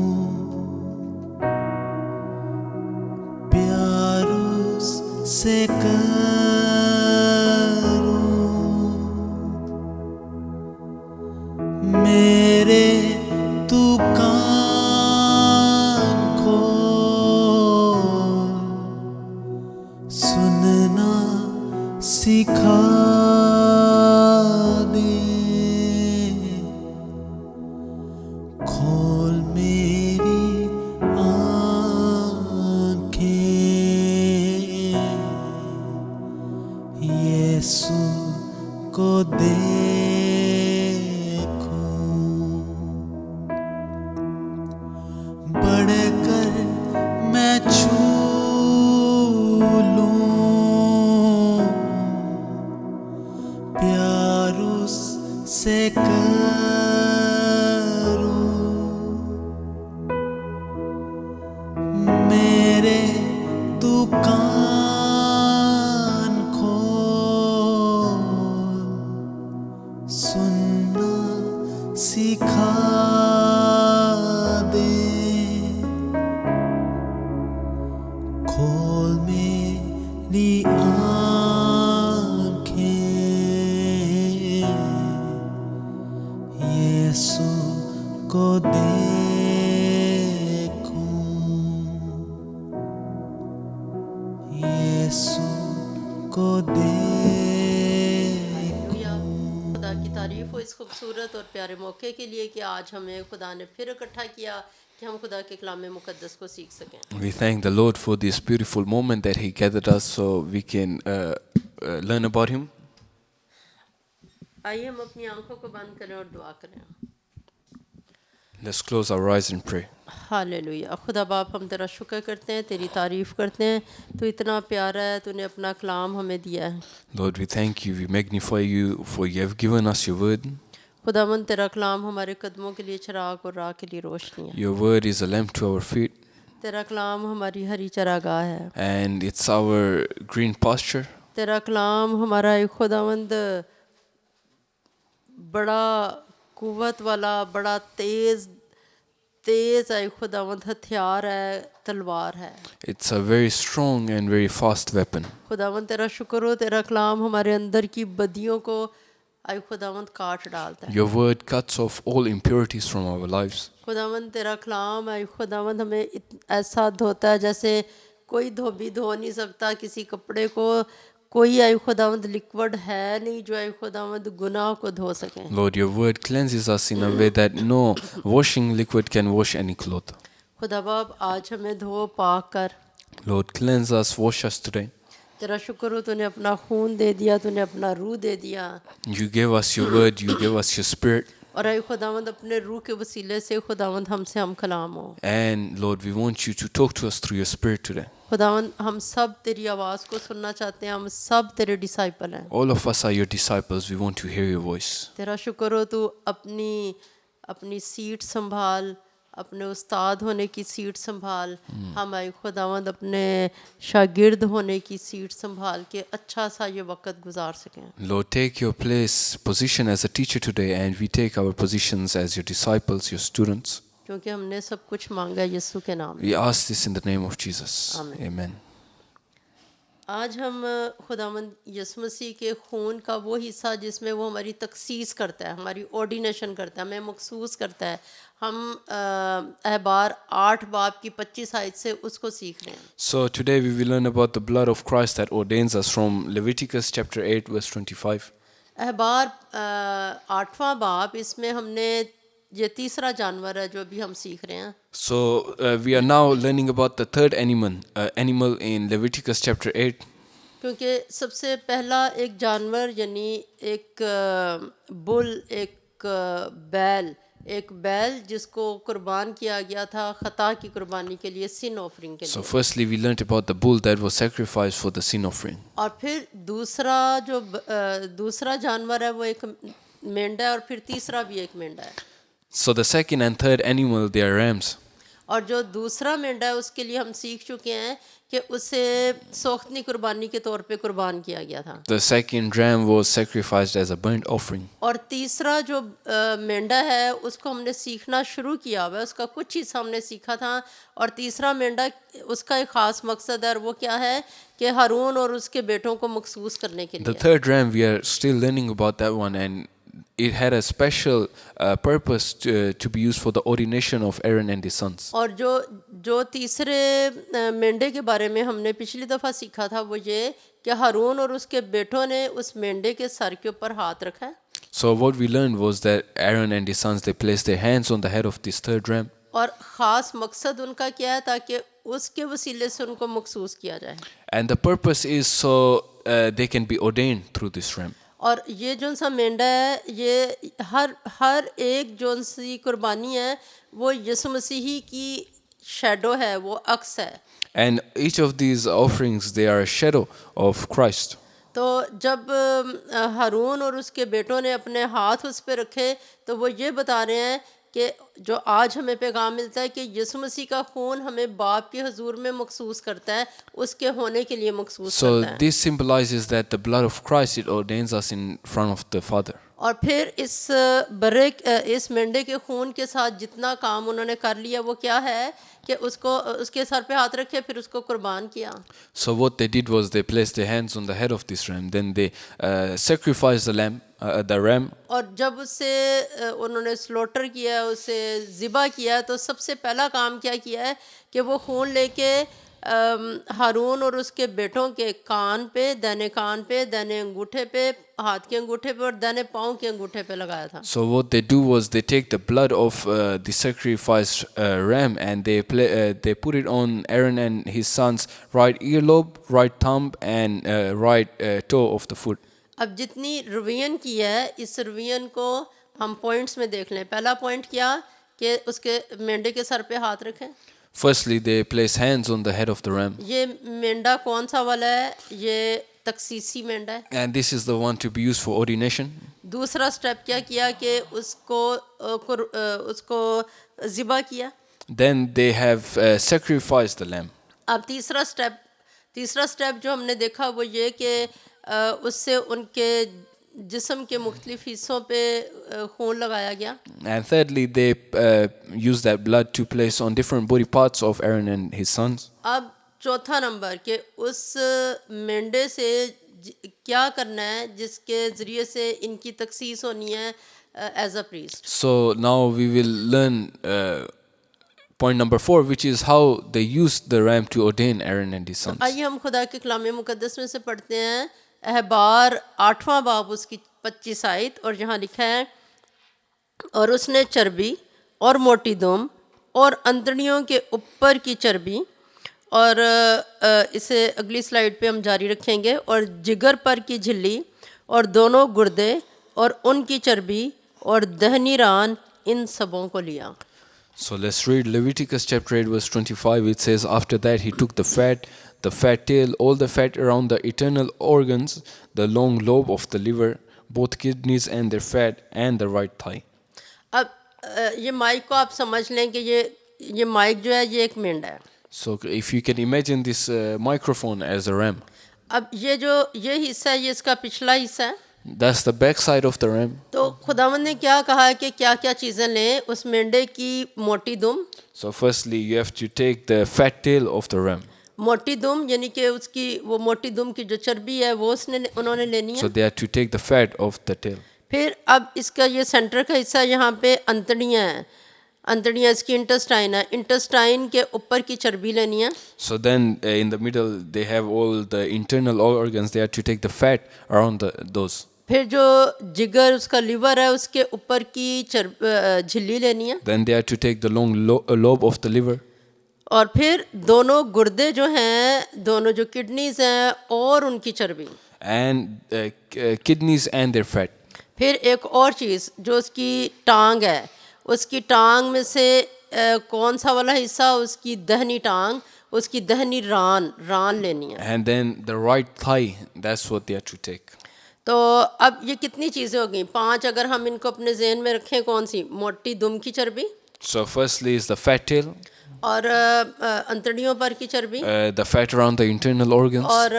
प्यार से करूं। मेरे तू कान खोल, सुनना सिखा दे। खोल मेरी आँखें, यीशु को देखूं। बढ़कर मैं छू लूं, प्यार से करूं। मेरे तू कान खोल, सुनना सिखा दे। खोल मेरी आँखें, यीशु को देखूं। यीशु को हालेलुया। खुदा की तारीफ हो इस खूबसूरत और प्यारे मौके के लिए कि आज हमें खुदा ने फिर इकट्ठा किया कि हम खुदा के कलाम मुक़द्दस को सीख सकें। We thank the Lord for this beautiful moment that He gathered us so we can learn about Him. आइए हम अपनी आंखों को बंद करें और दुआ करें। Let's close our eyes and pray. Hallelujah. खुदा बाप हम तेरा शुक्र करते हैं, तेरी तारीफ़ करते हैं। तू इतना प्यारा है, तूने अपना कलाम हमें दिया है। Lord, we thank you, we magnify you, for you have given us your word. खुदावन तेरा कलाम हमारे कदमों के लिए चिराग और राह के लिए रोशनी है। Your word is a lamp to our feet, तेरा कलाम हमारी हरी चरागाह है। and it's our green pasture. तेरा कलाम हमारा एक खुदावंद बड़ा कुव्वत वाला, बड़ा तेज़ है खुदावंद, हथियार है, तलवार है। It's a very strong and very fast weapon. खुदावंद तेरा शुक्र हो, तेरा कलाम हमारे अंदर की बदियों को आय खुदावंद काट डालता है। Your word cuts off all impurities from our lives. खुदावंद तेरा कलाम आय खुदावंद हमें ऐसा धोता है जैसे कोई धोबी धो नहीं सकता किसी कपड़े को। कोई आय खुदावंद लिक्विड है नहीं जो आय खुदावंद गुनाह को धो सके। Lord, your word cleanses us in a way that no washing liquid can wash any cloth. खुदा बाप आज हमें धो पाक कर। Lord, cleanse us, wash us today. तेरा शुक्र हो, तूने अपना खून दे दिया, तूने अपना रूह दे दिया। You gave us your word, you gave us your spirit. और आए खुदावंद अपने रूह के वसीले से खुदावंद हमसे हम कलाम हो। And Lord, we want you to talk to us through your spirit today. खुदावंद हम सब तेरी आवाज़ को सुनना चाहते हैं, हम सब तेरे डिसाइपल हैं। All of us are your disciples. We want to hear your voice. तेरा शुक्र हो, तू अपनी सीट संभाल, अपने उस्ताद होने की सीट संभाल। हम आए खुदावंद अपने शागिर्द होने की सीट संभाल के अच्छा सा ये वक्त गुजार सकें। Lord, take your place, position as a teacher today, and we take our positions as your disciples, your students. क्योंकि हमने सब कुछ मांगा यीशु के नाम में। We ask this in the name of Jesus. Amen. Amen. आज हम खुदावंद यीशु मसीह के खून का वो हिस्सा जिसमें वो हमारी तखसीस करता है, हमारी ऑर्डिनेशन करता है, हमें मखसूस करता है, हम अहबार 8 बाब की 25 आयत से उसको सीख रहे हैं। So today we will learn about the blood of Christ that ordains us from Leviticus chapter 8 verse 25. अहबार 8वां बाब, इसमें हमने ये तीसरा जानवर है जो अभी हम सीख रहे हैं। So we are now learning about the third animal in Leviticus chapter 8. क्योंकि सबसे पहला एक जानवर यानी एक बुल, एक बैल जिसको कुर्बान किया गया था खता की कुर्बानी के लिए, सिन ऑफरिंग के So लिए। firstly we learned about the bull that was sacrificed for the sin offering. और फिर दूसरा जानवर है वो एक मेंढा है, और फिर तीसरा भी एक मेंढा है। So the second and third animal, they are rams. और जो दूसरा मेंढा है उसके लिए हम सीख चुके हैं कि उसे सोख्तनी कुर्बानी के तौर पे कुर्बान किया गया था। The second ram was sacrificed as a burnt offering. और तीसरा जो मेंढा है उसको हमने सीखना शुरू किया हुआ है, उसका कुछ हिस्सा हमने सीखा था। और तीसरा मेंढा, उसका एक ख़ास मकसद है, और वो क्या है कि हारून और उसके बेटों को मखसूस करने के The लिए। third ram, we are still learning about that one, and it had a special purpose to be used for the ordination of Aaron and his sons. और जो तीसरे मेंढे के बारे में हमने पिछली दफ़ा सीखा था वो ये कि हारून और उसके बेटों ने उस मेंढे के सर के ऊपर हाथ रखा है। So what we learned was that Aaron and his sons, they placed their hands on the head of this third ram. और ख़ास मकसद उनका क्या है, ताकि उसके वसीले से उनको मखसूस किया जाए। And the purpose is so they can be ordained through this ram. और ये जो सा मेंढा है, ये हर एक जो सी कुर्बानी है वो यीशु मसीही की शैडो है, वो अक्स है। And each of these offerings, they are a shadow of Christ. तो जब हारून और उसके बेटों ने अपने हाथ उस पर रखे तो वो ये बता रहे हैं कि जो आज हमें पैगाम मिलता है कि यीशु मसीह का खून हमें बाप के हुजूर में मखसूस करता है, उसके होने के लिए मखसूस So करता है। this symbolizes that the blood of Christ, it ordains us in front of the Father. और फिर इस मेंढे के खून के साथ जितना काम उन्होंने कर लिया वो क्या है कि उसके सर पे हाथ रखे, फिर उसको कुर्बान किया। So what they did was they placed their hands on the head of this ram, then they sacrificed the ram. और जब उससे उन्होंने स्लॉटर किया, उसे ज़िबा किया, तो सबसे पहला काम क्या किया है कि वो खून लेके हारून और उसके बेटों के कान पे, दाहिने कान पे, दाहिने अंगूठे पे, हाथ के अंगूठे पे और दाहिने पाँव के अंगूठे पे लगाया था। So what they do was they take the blood of the sacrificed ram and they put it on Aaron and his sons' right earlobe, right thumb, and right toe of the foot. अब जितनी revision की है इस revision को हम points में देख लें। पहला पॉइंट क्या कि उसके मेंढे के सर पे हाथ रखें। Firstly, they place hands on the head of the ram, ये मेंढा कौन सा वाला है? ये तकसीसी मेंढा है। and this is the one to be used for ordination. दूसरा स्टेप क्या किया कि उसको ज़िबा किया। Then they have sacrificed the lamb. अब तीसरा स्टेप जो हमने देखा वो ये कि उससे उनके जिस्म के मुख्तलिफ हिस्सों पे खून लगाया गया। And thirdly, they used that blood to place on different body parts of Aaron and his sons. अब चौथा नंबर कि उस मेंढे से क्या करना है जिसके ज़रिए से इनकी तखसीस होनी है as a priest. So now we will learn point number 4, which is how they used the ram to ordain Aaron and his sons. आइए हम खुदा के कलाम मुकद्दस में से पढ़ते हैं अहबार 8वां बाब उसकी 25 आयत, और यहाँ लिखा है और उसने चर्बी और मोटी दुम और अंतड़ियों के ऊपर की चर्बी, और इसे अगली स्लाइड पे हम जारी रखेंगे, और जिगर पर की झिल्ली और दोनों गुर्दे और उनकी चर्बी और दहनी रान, इन सबों को लिया। So let's read Leviticus chapter 8 verse 25. It says, after that he took the fat tail, all the fat around the internal organs, the long lobe of the liver, both kidneys and their fat, and the right thigh. अब ये mic को आप समझ लें कि ये mic जो है ये एक मेंढा है। So if you can imagine this microphone as a ram, अब ये हिस्सा है, ये इसका पिछला हिस्सा है। that's the back side of the ram. तो खुदावंद ने क्या कहा कि क्या क्या चीज़ें लें उस मेंढे की मोटी दुम। So firstly, you have to take the fat tail of the ram. मोटी दुम यानी कि उसकी वो मोटी दुम की जो चर्बी है वो उन्होंने लेनी So है। they have to take the fat of the tail. फिर अब इसका ये सेंटर का हिस्सा, यहाँ पे अंतड़ियाँ हैं, अंतड़ियाँ इसकी इंटेस्टाइन है, इंटेस्टाइन के ऊपर की चर्बी लेनी है। So then in the middle they have all the internal organs. They have to take the fat around those. फिर जो जिगर उसका लिवर है उसके ऊपर की झिल्ली लेनी है। Then they have to take the long lobe of the liver. और फिर दोनों गुर्दे जो हैं, दोनों जो किडनीज हैं और उनकी चर्बी, And kidneys and their fat. फिर एक और चीज़ जो उसकी टांग है, उसकी टांग में से कौन सा वाला हिस्सा, उसकी दहनी टांग, उसकी दहनी रान लेनी है। And then the right thigh, that's what they have to take. तो अब ये कितनी चीज़ें हो गई? 5 अगर हम इनको अपने जहन में रखें, कौन सी? मोटी दुम की चर्बी, So firstly is the fat tail, और अंतड़ियों पर की चर्बी, the fat around the internal organs, और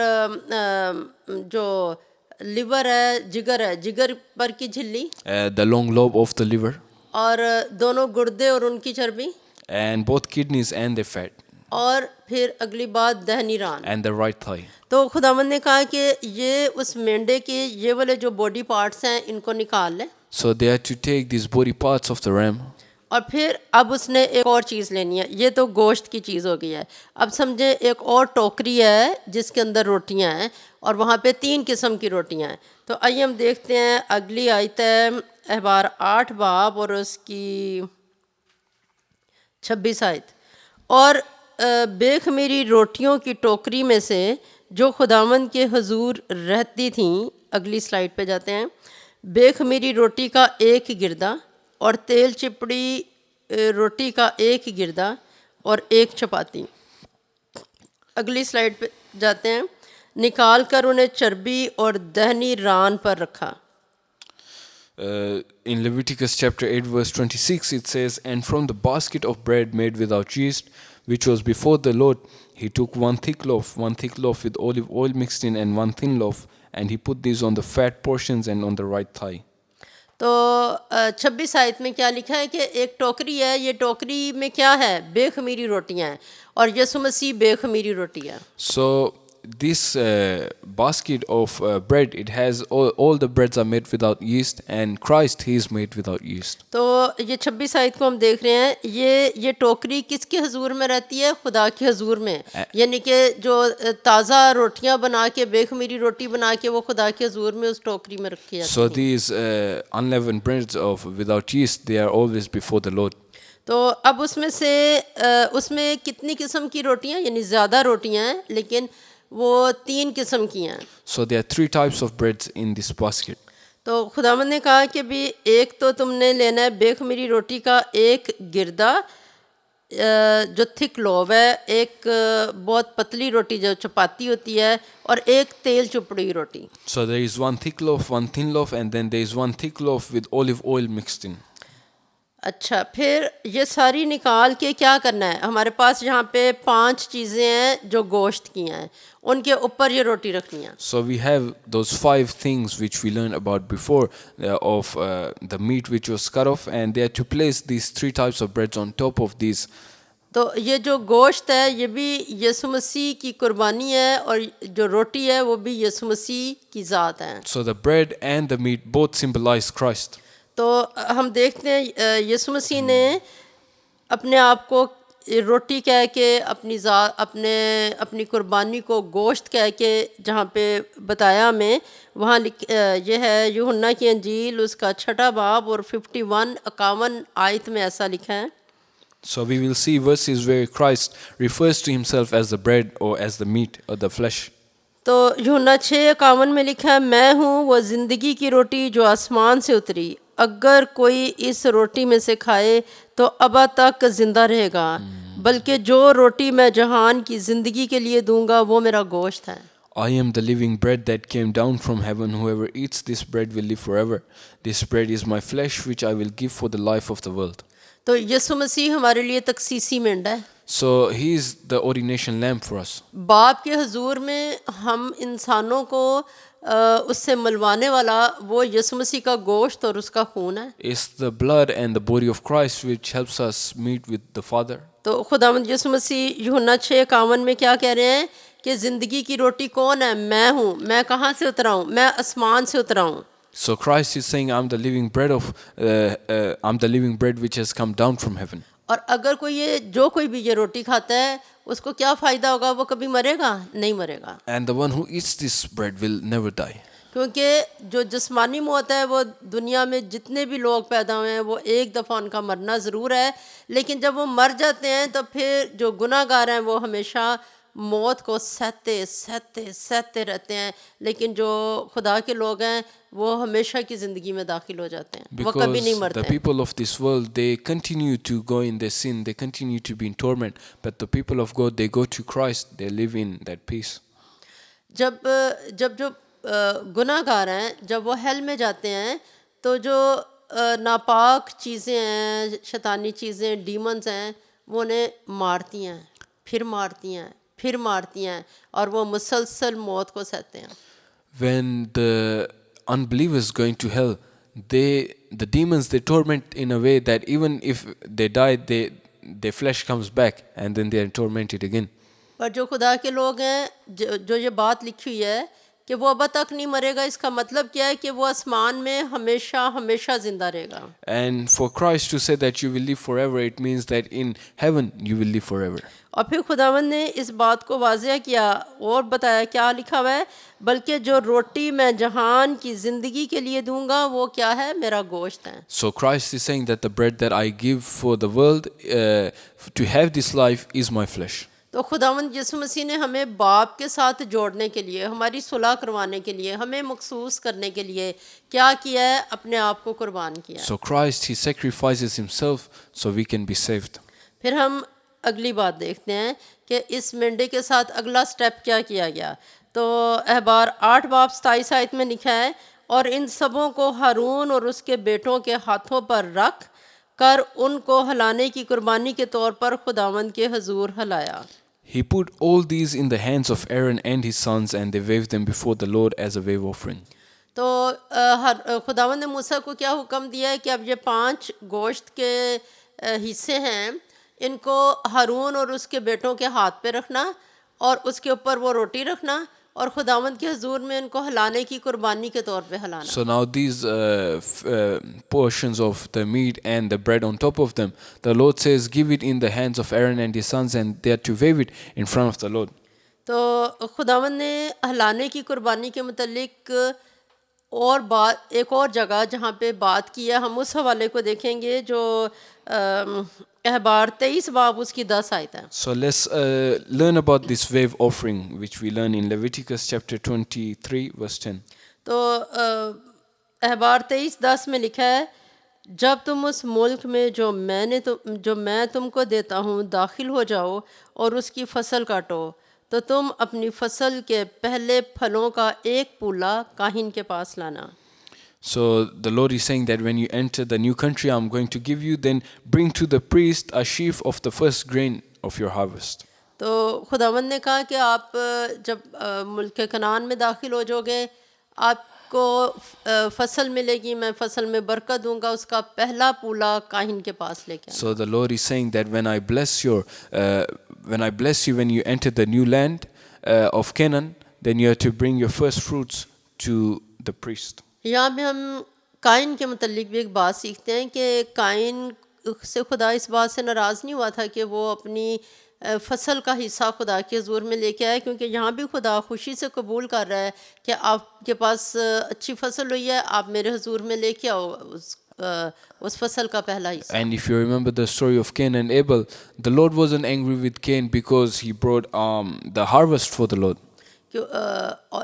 जो लिवर है, जिगर पर की झिल्ली, the long lobe of the liver, और दोनों गुर्दे और उनकी चर्बी, and both kidneys and their fat, और फिर अगली बात दहनी रान। and the right thigh. तो खुदावंद ने कहा कि ये उस मेंढे के ये वाले जो बॉडी पार्ट्स हैं इनको निकाल ले, So they had to take these body parts of the ram. और फिर अब उसने एक और चीज़ लेनी है। ये तो गोश्त की चीज़ हो गई है। अब समझे एक और टोकरी है जिसके अंदर रोटियां हैं, और वहाँ पे 3 किस्म की रोटियां हैं। तो आइए हम देखते हैं, अगली आयत है अहबार 8 बाब और उसकी 26 आयत। और बेखमीरी रोटियों की टोकरी में से जो खुदावंद के हुजूर रहती थीं, अगली स्लाइड पे जाते हैं, बेखमीरी रोटी का एक गिरदा और तेल चिपड़ी रोटी का एक गिरदा और एक चपाती। अगली स्लाइड पे जाते हैं, निकाल कर उन्हें चर्बी और दहनी रान पर रखा। In Leviticus chapter 8 verse 26 it says, and from the basket of bread made without yeast, which was before the Lord, he took one thick loaf with olive oil mixed in, and one thin loaf, and he put these on the fat portions and on the right thigh. तो 26 आयत में क्या लिखा है कि एक टोकरी है, ये टोकरी में क्या है? बेखमीरी रोटियां हैं, और यीशु मसीह बेखमीरी रोटी है। So this basket of bread, it has all the breads are made without yeast, and Christ, he is made without yeast. तो ये 26 आयत को हम देख रहे हैं, ये टोकरी किसके हुजूर में रहती है? खुदा के हुजूर में। यानी कि जो ताज़ा रोटियां बना के, बेखमीरी रोटी बना के वो खुदा के हुजूर में उस टोकरी में रखी जाती So हैं। these unleavened breads of without yeast, they are always before the Lord. तो अब उसमें से उसमें कितनी किस्म की रोटियां, यानी ज़्यादा रोटियां हैं, लेकिन वो 3 किस्म की हैं। So there are 3 types of breads in this basket. तो खुदावंद ने कहा कि भी एक तो तुमने लेना है बेखमीरी रोटी का एक गिरदा जो थिक लोव है, एक बहुत पतली रोटी जो चपाती होती है, और एक तेल चुपड़ी हुई रोटी। So there is one thick loaf, one thin loaf, and then there is one thick loaf with olive oil mixed in. अच्छा, फिर ये सारी निकाल के क्या करना है, हमारे पास यहाँ पे 5 चीज़ें हैं जो गोश्त की हैं, उनके ऊपर ये रोटी रखनी है। So we have those 5 things which we learned about before of the meat which was cut off, and they are to place these 3 types of breads on top of these. तो ये जो गोश्त है ये भी यीशु मसीह की कुर्बानी है, और जो रोटी है वो भी यीशु मसीह की ज़ात है। So the bread and the meat both symbolize Christ. तो हम देखते हैं यीशु मसीह ने अपने आप को रोटी कह के अपनी कुर्बानी को गोश्त कह के जहाँ पे बताया हमें, वहाँ ये है यूहन्ना की अंजील उसका 6 बाब और 51 आयत में ऐसा लिखा है। So we will see verses where Christ refers to himself as the bread or as the meat or the flesh. तो यूहन्ना 6:51 में लिखा है, मैं हूँ वो ज़िंदगी की रोटी जो आसमान से उतरी, अगर कोई इस रोटी में से खाए तो अबा तक जिंदा रहेगा, बल्कि जो रोटी मैं जहान की ज़िंदगी के लिए दूंगा वो मेरा गोश्त है। I am the living bread that came down from heaven. Whoever eats this bread will live forever. This bread is my flesh which I will give for the life of the world. तो यीशु मसीह हमारे लिए तकसीसी मेंढा है। So he is the ordination lamb for us. बाप के हुजूर में हम इंसानों को उससे मिलवाने वाला वो यीशु मसीह का गोश्त और उसका खून है। It's the blood and the body of Christ which helps us meet with the Father. तो खुदावंद यीशु मसीह यूहन्ना 6:51 में क्या कह रहे हैं कि ज़िंदगी की रोटी कौन है? मैं हूँ। मैं कहाँ से उतरा हूँ? मैं आसमान से उतरा हूँ। So Christ is saying, I'm the living bread I'm the living bread which has come down from heaven. और अगर कोई भी ये रोटी खाता है उसको क्या फ़ायदा होगा? वो कभी मरेगा? नहीं मरेगा। And the one who eats this bread will never die. क्योंकि जो जिस्मानी मौत है वो दुनिया में जितने भी लोग पैदा हुए हैं वो एक दफ़ा उनका मरना ज़रूर है, लेकिन जब वो मर जाते हैं तो फिर जो गुनाहगार हैं वो हमेशा मौत को सहते रहते हैं, लेकिन जो खुदा के लोग हैं वो हमेशा की ज़िंदगी में दाखिल हो जाते हैं, वो कभी नहीं Because मरते the हैं। people of this world, they continue to go in their sin, they continue to be in torment, but the people of God, they go to Christ, they live in that peace. जब जो गुनाहगार हैं जब वो hello में जाते हैं तो जो नापाक चीज़ें हैं, शैतानी चीज़ें, डीमंस हैं, वो उन्हें मारती हैं, फिर मारती हैं और वो मुसलसल मौत को सहते हैं। When the unbelievers going to hell, the demons, they torment in a way that even if they die, their flesh comes back and then they are tormented again. पर जो खुदा के लोग हैं जो ये बात लिखी हुई है कि वो अब तक नहीं मरेगा, इसका मतलब क्या है कि वो आसमान में हमेशा जिंदा रहेगा। And for Christ to say that you will live forever, it means that in heaven you will live forever. और फिर खुदावंद ने इस बात को वाज़िया किया और बताया, क्या लिखा हुआ है, बल्कि जो रोटी मैं जहान की ज़िंदगी के लिए दूंगा वो क्या है? मेरा गोश्त है। So Christ is saying that the bread that I give for the world to have this life is my flesh. तो खुदावंद यीशु मसीह ने हमें बाप के साथ जोड़ने के लिए, हमारी सुलह करवाने के लिए, हमें मखसूस करने के लिए क्या किया है? अपने आप को कुर्बान किया है। So Christ, he sacrifices himself so we can be saved. फिर हम अगली बात देखते हैं कि इस मेंढे के साथ अगला स्टेप क्या किया गया। तो अहबार 8 बाब 27 आयत में लिखा है, और इन सबों को हारून और उसके बेटों के हाथों पर रख कर उनको हलाने की कुर्बानी के तौर पर खुदावंद के हुजूर हलाया। He put all these in the hands of Aaron and his sons, and they waved them before the Lord as a wave offering. तो खुदावंद ने मूसा को क्या हुक्म दिया है कि अब ये 5 गोश्त के हिस्से हैं, इनको हारून और उसके बेटों के हाथ पे रखना और उसके ऊपर वो रोटी रखना और खुदावंद के हुजूर में इनको हलाने की कुर्बानी के तौर पे हलाना। So now these portions of the meat and the bread on top of them, the Lord says, give it in the hands of Aaron and his sons, and they are to wave it in front of the Lord. तो खुदावंद ने हलाने की कुर्बानी के मुतल्लिक और एक और जगह जहाँ पे बात की है, हम उस हवाले को देखेंगे जो अहबार 23 बाब उसकी 10 आयत है। So let's learn about this wave offering, which we learn in Leviticus chapter 23, verse 10. तो अहबार 23:10 में लिखा है, जब तुम उस मुल्क में जो मैं तुमको देता हूँ दाखिल हो जाओ और उसकी फसल काटो, तो तुम अपनी फसल के पहले फलों का एक पूला काहिन के पास लाना। So the Lord is saying that when you enter the new country I'm going to give you, then bring to the priest a sheaf of the first grain of your harvest. तो खुदावंद ने कहा कि आप जब मुल्क कनान में दाखिल हो जाओगे, आपको फसल मिलेगी, मैं फसल में बरकत दूंगा, उसका पहला पूला काहिन के पास लेके आना। So the Lord is saying that when I bless you when you enter the new land of Canaan, then you have to bring your first fruits to the priest. यहाँ पे हम काइन के मुतल्लिक भी एक बात सीखते हैं कि काइन से खुदा इस बात से नाराज़ नहीं हुआ था कि वो अपनी फसल का हिस्सा खुदा के हुज़ूर में लेके आए, क्योंकि यहाँ भी खुदा खुशी से कबूल कर रहा है कि आपके पास अच्छी फसल हुई है, आप मेरे हुज़ूर में लेके आओ उस फसल का पहला हिस्सा। And if you remember the story of Cain and Abel, the Lord wasn't angry with Cain because he brought the harvest for the Lord.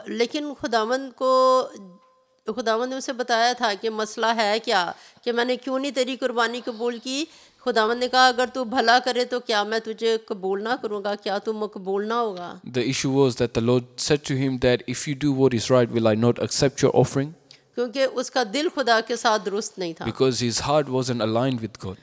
लेकिन खुदावंद ने उसे बताया था कि मसला है क्या, कि मैंने क्यों नहीं तेरी कुर्बानी कबूल की। खुदावंद ने कहा, अगर तू भला करे तो क्या मैं तुझे कबूल ना करूँगा, क्या तू मकबूल ना होगा। The issue was that the Lord said to him that if you do what is right, will I not accept your offering? क्योंकि उसका दिल खुदा के साथ दुरुस्त नहीं था। Because his heart wasn't aligned with God.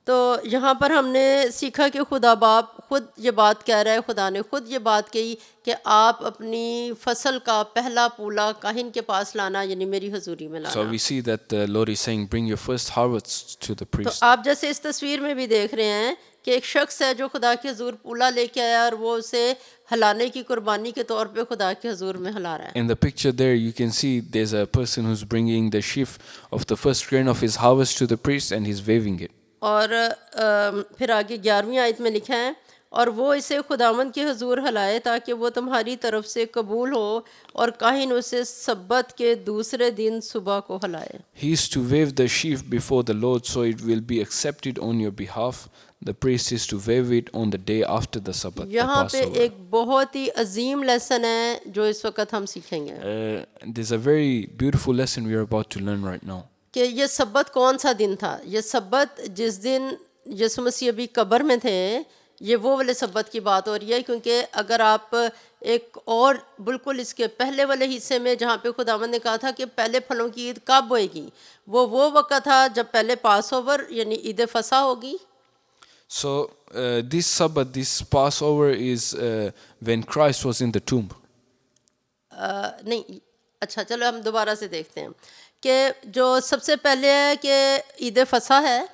तो यहाँ पर हमने सीखा कि खुदा बाप खुद ये बात कह रहा है, खुदा ने खुद ये बात कही कि आप अपनी फसल का पहला पूला काहिन के पास लाना, यानी मेरी हजूरी में लाना। So we see that the Lord is saying, bring your first harvest to the तो priest. आप जैसे इस तस्वीर में भी देख रहे हैं कि एक शख्स है जो खुदा के हजूर पूला लेके आया और वो उसे हलाने की कुर्बानी के तौर पे खुदा के हजूर में हला रहा है। In the picture there you can see there's a person who's bringing the sheaf of the first grain of his harvest to the priest and he's waving it. और फिर आगे 11वीं आयत में लिखा है, और वो इसे खुदावंद के हजूर हलाए ताकि वो तुम्हारी तरफ से कबूल हो, और काहिन उसे सब्बत के दूसरे दिन सुबह को हलाए। He is to wave the sheaf before the Lord so it will be accepted on your behalf. The priest is to wave it on the day after the Sabbath, the यहाँ पे Passover. एक बहुत ही अजीम lesson है जो इस वक्त हम सीखेंगे There's a very beautiful lesson we are about to learn right now. कि ये सब्बत कौन सा दिन था। ये सब्बत जिस दिन यीशु मसीह अभी कब्र में थे, ये वो वाले सब्बत की बात हो रही है, क्योंकि अगर आप एक और बिल्कुल इसके पहले वाले हिस्से में जहाँ पे खुदावंद ने कहा था कि पहले फलों की ईद कब होएगी, वो वक्त था जब पहले पास ओवर यानी ईद फसा होगी। So this Sabbath, this Passover is when Christ was in the tomb. नहीं, अच्छा चलो हम दोबारा से देखते हैं कि जो सबसे पहले है कि ईद फसा है।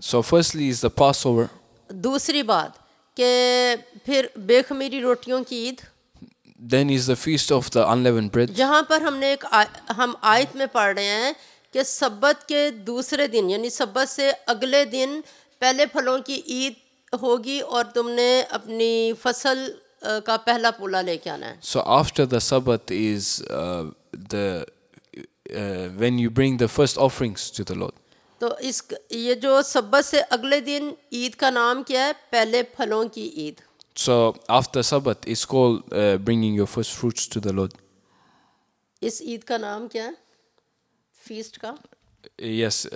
So firstly is the Passover. दूसरी बात कि फिर बेखमीरी रोटियों की Eid. Then is the feast of the unleavened bread. जहाँ पर हमने हम आयत में पढ़ रहे हैं कि सब्बत के दूसरे दिन यानी सब्बत से अगले दिन पहले फलों की ईद होगी और तुमने अपनी फसल का पहला पूला लेके आना है। So after the Sabbath is when you bring the first offerings to the Lord. तो ये जो सब्बत से अगले दिन ईद का नाम क्या है? पहले फलों की Eid. So after Sabbath is called bringing your first fruits to the Lord. इस ईद का नाम क्या है? फीस्ट का? Yes.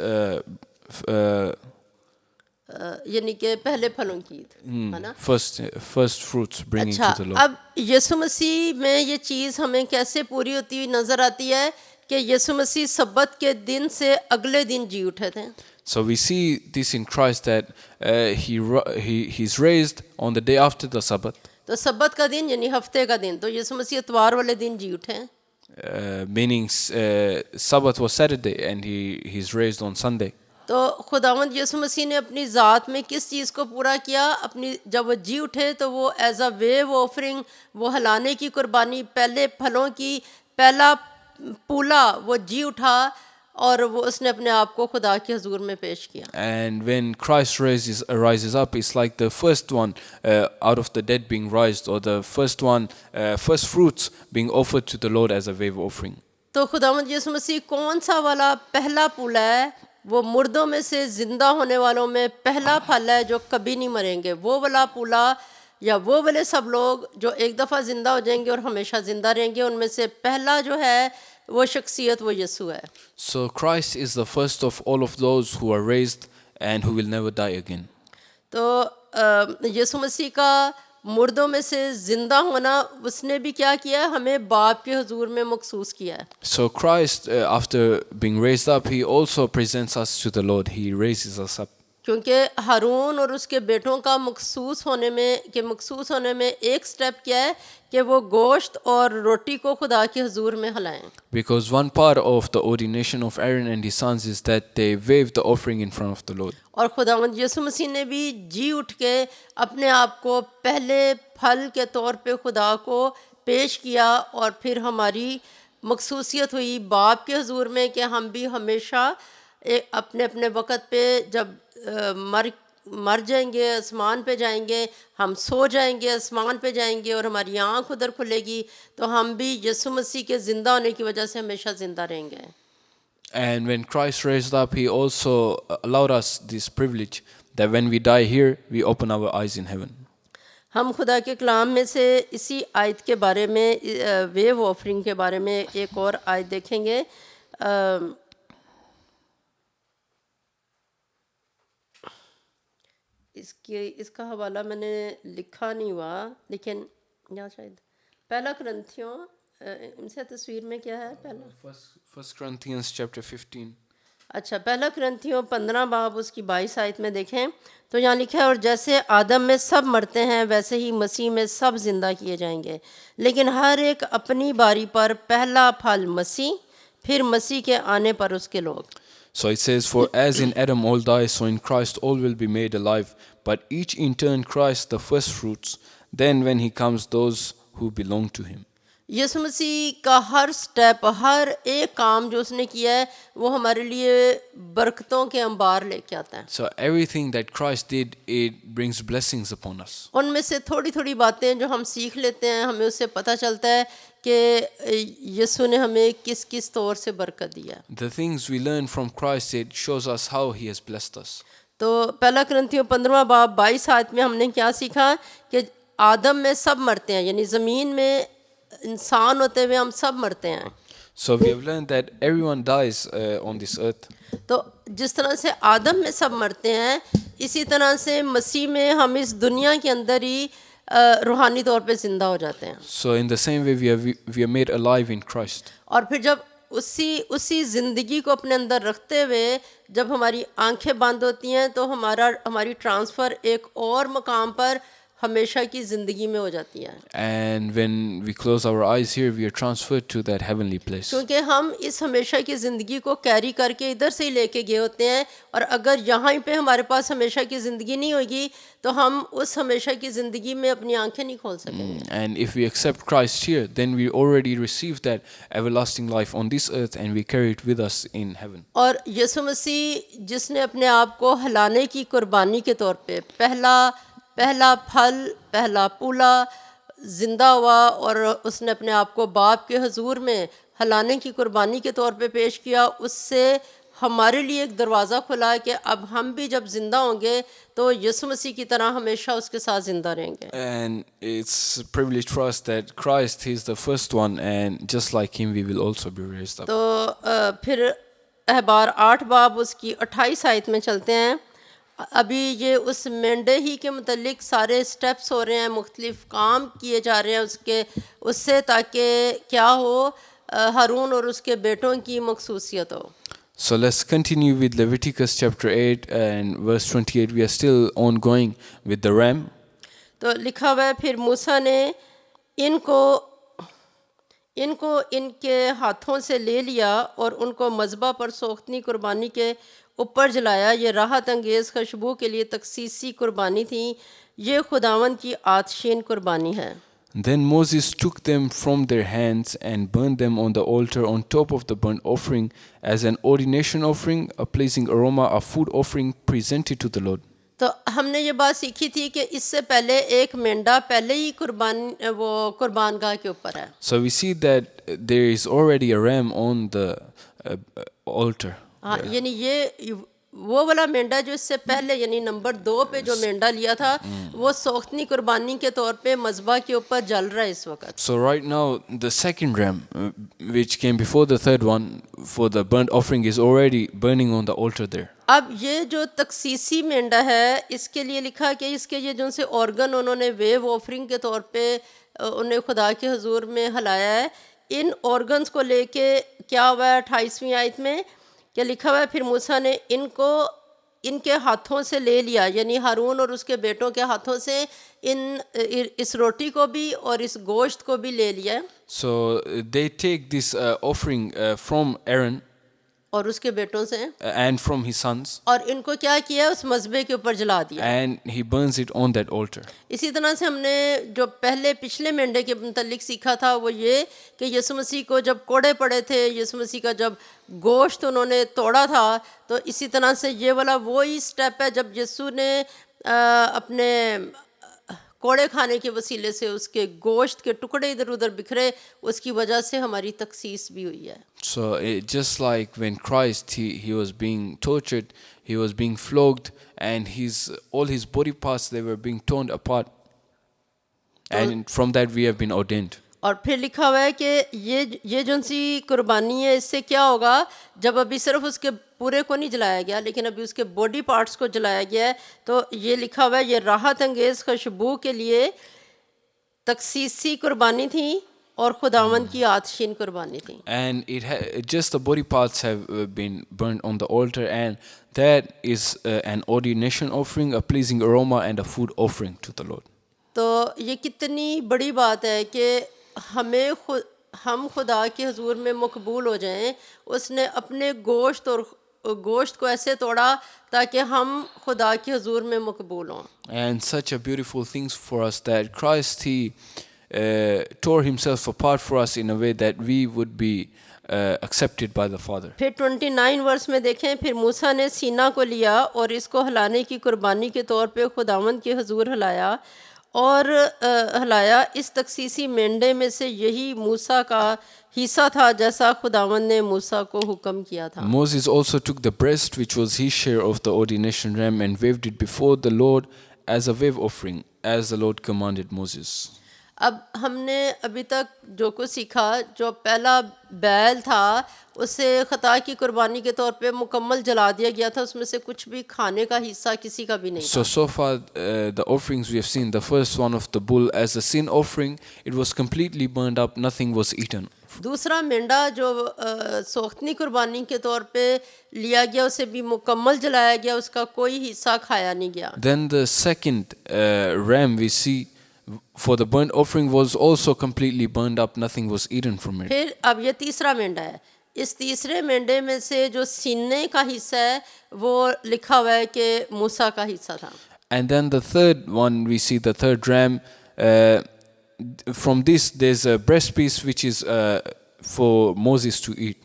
यानी कि पहले फलों की ईद, है ना? First fruits bringing अच्छा, to the Lord. अब यीशु मसीह में ये चीज़ हमें कैसे पूरी होती हुई नज़र आती है कि यीशु मसीह सब्बत के दिन से अगले दिन जी उठे थे। So we see this in Christ that he's raised on the day after the Sabbath. तो सब्बत का दिन यानी हफ्ते का दिन, तो यीशु मसीह इतवार वाले दिन जी उठे हैं। Meaning Sabbath was Saturday and he's raised on Sunday. तो खुदावंद यीशु मसीह ने अपनी ज़ात में किस चीज़ को पूरा किया? अपनी जब वो जी उठे तो वो एज अ वेव ऑफरिंग, वो हलाने की कुर्बानी, पहले फलों की पहला पूला वो जी उठा और वो उसने अपने आप को खुदा के हुजूर में पेश किया। And when Christ rises up, it's like the first one out of the dead being raised, or the first one, first fruits being offered to the Lord as a wave offering. तो खुदावंद यीशु मसीह कौन सा वाला पहला पूला है वो मुर्दों में से ज़िंदा होने वालों में पहला फल है जो कभी नहीं मरेंगे। वो वाला पूला या वो वाले सब लोग जो एक दफ़ा ज़िंदा हो जाएंगे और हमेशा ज़िंदा रहेंगे, उनमें से पहला जो है वो शख्सियत वो यीशु है। So Christ is the first of all of those who are raised and who will never die again. तो यीशु मसीह का मुर्दों में से ज़िंदा होना, उसने भी क्या किया है, हमें बाप के हुजूर में मखसूस किया है। So Christ, after being raised up, he also presents us to the Lord. He raises us up. क्योंकि हारून और उसके बेटों का मखसूस होने में एक स्टेप क्या है कि वो गोश्त और रोटी को खुदा के हुजूर में हिलाएं। Because one part of the ordination of Aaron and his sons is that they wave the offering in front of the Lord. और खुदावंद यीशु मसीह ने भी जी उठ के अपने आप को पहले फल के तौर पे खुदा को पेश किया, और फिर हमारी मखसूसियत हुई बाप के हुजूर में कि हम भी हमेशा अपने अपने वक़्त पे जब मर जाएंगे, आसमान पे जाएंगे, हम सो जाएंगे, आसमान पे जाएंगे और हमारी आँख उधर खुलेगी, तो हम भी यीशु मसीह के ज़िंदा होने की वजह से हमेशा ज़िंदा रहेंगे। And when Christ raised up, he also allowed us this privilege that when we die here, we open our eyes in heaven. हम खुदा के कलाम में से इसी आयत के बारे में, वेव ऑफरिंग के बारे में एक और आयत देखेंगे। इसका हवाला मैंने लिखा नहीं हुआ, लेकिन यहाँ शायद पहला करंथियों, इनसे तस्वीर में क्या है पहला? First Corinthians chapter 15. अच्छा, पहला करंथियों 15 बाब उसकी 22 आयत में देखें तो यहाँ लिखा है, और जैसे आदम में सब मरते हैं वैसे ही मसीह में सब जिंदा किए जाएंगे, लेकिन हर एक अपनी बारी पर, पहला फल मसीह, फिर मसीह के आने पर उसके लोग। So it says, for as in Adam all die, so in Christ all will be made alive, but each in turn Christ the first fruits, then when he comes those who belong to him. यीशु मसीह का हर step, हर एक काम जो उसने किया है वो हमारे लिए बरकतों के अंबार लेके आता है। So everything that Christ did, it brings blessings upon us. उनमें से थोड़ी थोड़ी बातें जो हम सीख लेते हैं, हमें उससे पता चलता है कि यीशु ने हमें किस किस तौर से बरकत दिया। The things we learn from Christ, it shows us how he has blessed us. तो पहला करंथियों 15 बाब 22 आयत में हमने क्या सीखा कि आदम में सब मरते हैं, यानी ज़मीन में इंसान होते हुए हम सब मरते हैं। So we have learned that everyone dies on this earth. तो जिस तरह से आदम में सब मरते हैं, इसी तरह से मसीह में हम इस दुनिया के अंदर ही रूहानी तौर पे जिंदा हो जाते हैं। So in the same way we are made alive in Christ. और फिर जब उसी ज़िंदगी को अपने अंदर रखते हुए जब हमारी आंखें बंद होती हैं तो हमारी ट्रांसफ़र एक और मकाम पर हमेशा की ज़िंदगी में हो जाती है। And when we close our eyes here, we are transferred to that heavenly place. क्योंकि हम इस हमेशा की ज़िंदगी को कैरी करके इधर से ही लेके गए होते हैं, और अगर यहाँ पे हमारे पास हमेशा की ज़िंदगी नहीं होगी तो हम उस हमेशा की ज़िंदगी में अपनी आंखें नहीं खोल सकेंगे। And if we accept Christ here, then we already received that everlasting life on this earth and we carry it with us in heaven. और यीशु मसीह जिसने अपने आप को हिलाने की कुर्बानी के तौर पे पहला फल, पहला पूला ज़िंदा हुआ, और उसने अपने आप को बाप के हुजूर में हिलाने की कुर्बानी के तौर पे पेश किया, उससे हमारे लिए एक दरवाज़ा खुला कि अब हम भी जब ज़िंदा होंगे तो यीशु मसीह की तरह हमेशा उसके साथ ज़िंदा रहेंगे। And it's a privilege for us that Christ is the first one, and just like him we will also be raised up. तो फिर अहबार 8 बाब उसकी 28 आयत में चलते हैं। अभी ये उस मेंढे ही के मुतल्लिक सारे स्टेप्स हो रहे हैं, मुख्तलिफ काम किए जा रहे हैं उससे ताकि क्या हो, हारून और उसके बेटों की मखसूसियत हो। So let's continue with Leviticus chapter 8 and verse 28. We are still ongoing with the ram. तो लिखा हुआ है, फिर मूसा ने इनको इनके हाथों से ले लिया और उनको मज़बा पर सोख्तनी कुर्बानी के ऊपर जलाया। ये राहत अंगेज़ खुशबू के लिए तखसीसी कुर्बानी थी, ये खुदावंद की आतशीन कुर्बानी है। Then Moses took them from their hands and burned them on the altar on top of the burnt offering as an ordination offering, a pleasing aroma, a food offering presented to the Lord. तो हमने ये बात सीखी थी कि इससे पहले एक मेंढा पहले ही कुर्बानगाह के ऊपर है। So we see that there is already a ram on the altar. हाँ यानी ये वो वाला मेंढा जो इससे पहले यानी नंबर 2 पे जो मेंढा लिया था वो सोख्तनी कुर्बानी के तौर पे मज़बा के ऊपर जल रहा है इस वक्त. So right now, the second ram, which came before the third one for the burnt offering, is already burning on the altar there. अब ये जो तकसीसी मेंढा है इसके लिए लिखा कि इसके ये जो से ऑर्गन उन्होंने वेव ऑफरिंग के तौर पे उन्हें खुदा के हुजूर में हलाया है. इन ऑर्गन्स को लेके क्या हुआ है 28वीं आयत में क्या लिखा हुआ है, फिर मूसा ने इनको इनके हाथों से ले लिया, यानी हारून और उसके बेटों के हाथों से इस रोटी को भी और इस गोश्त को भी ले लिया. So they take this offering from Aaron और उसके बेटों से and from his sons, और इनको क्या किया उस मज़बे के ऊपर जला दिया. and he burns it on that altar. इसी तरह से हमने जो पहले पिछले मेंढे के मुतालिक सीखा था वो ये कि यीशु मसीह को जब कोड़े पड़े थे, यीशु मसीह का जब गोश्त उन्होंने तोड़ा था, तो इसी तरह से ये वाला वही स्टेप है जब यीशु ने अपने कोड़े खाने के वसीले से उसके गोश्त के टुकड़े इधर उधर बिखरे, उसकी वजह से हमारी तकसीस भी हुई है. So just like when Christ he was being tortured, he was being flogged, and all his body parts they were being torn apart, and from that we have been ordained. और फिर लिखा हुआ है कि ये जो सी कुर्बानी है इससे क्या होगा, जब अभी सिर्फ उसके पूरे को नहीं जलाया गया लेकिन अभी उसके बॉडी पार्ट्स को जलाया गया है, तो ये लिखा हुआ है ये राहत अंगेज़ खुशबू के लिए तकसीसी कुर्बानी थी और खुदावंद की आतशीन कुर्बानी थी. And just the body parts have been burned on the altar, and that is an ordination offering, a pleasing aroma, and a food offering to the Lord. तो ये कितनी बड़ी बात है कि हम खुदा के हुजूर में मकबूल हो जाएं. उसने अपने गोश्त को ऐसे तोड़ा ताकि हम खुदा के हुजूर में मकबूल हों. And such a beautiful thing for us that Christ he tore himself apart for us in a way that we would be accepted by the Father. फिर 29 वर्स में देखें, फिर मूसा ने सीना को लिया और इसको हिलाने की कुर्बानी के तौर पे खुदावंद के हुजूर हिलाया और इस तकसीसी मेंढे में से यही मूसा का हिस्सा था जैसा खुदावंद ने मूसा को हुक्म किया था. Moses also took the breast which was his share of the ordination ram and waved it before the Lord as a wave offering, as the Lord commanded Moses. अब हमने अभी तक जो कुछ सीखा, जो पहला बैल था उसे खता की कुर्बानी के तौर पे मुकम्मल जला दिया गया था, उसमें से कुछ भी खाने का हिस्सा किसी का भी नहीं था. So far the offerings we have seen, the first one of the bull as a sin offering, it was completely burned up, nothing was eaten. दूसरा मेंढा जो सोख्तनी कुर्बानी के तौर पे लिया गया उसे भी मुकम्मल जलाया गया, उसका कोई हिस्सा खाया नहीं गया. Then the second ram we see for the burnt offering was also completely burned up, nothing was eaten from it. फिर अब ये तीसरा मेंढा है. इस तीसरे मेंढे में से जो सीने का हिस्सा है वो लिखा हुआ है कि मूसा का हिस्सा था. And then the third one we see, the third ram, from this there's a breast piece which is for Moses to eat.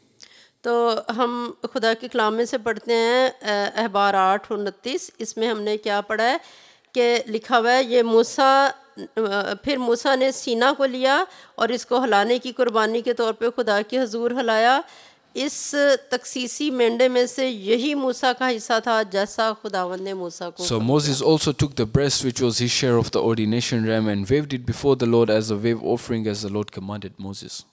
तो हम खुदा के कलाम में से पढ़ते हैं अहबार 8:29. इसमें हमने क्या पढ़ा है कि लिखा हुआ है ये फिर मूसा ने सीना को लिया और इसको हिलाने की कुर्बानी के तौर पे खुदा के हुजूर हिलाया. इस तकसीसी मेंढे में से यही मूसा का हिस्सा था जैसा खुदावंद ने मूसा को. So Moses also took the breast which was his share of the ordination ram and waved it before the Lord as a wave offering, as the Lord commanded Moses.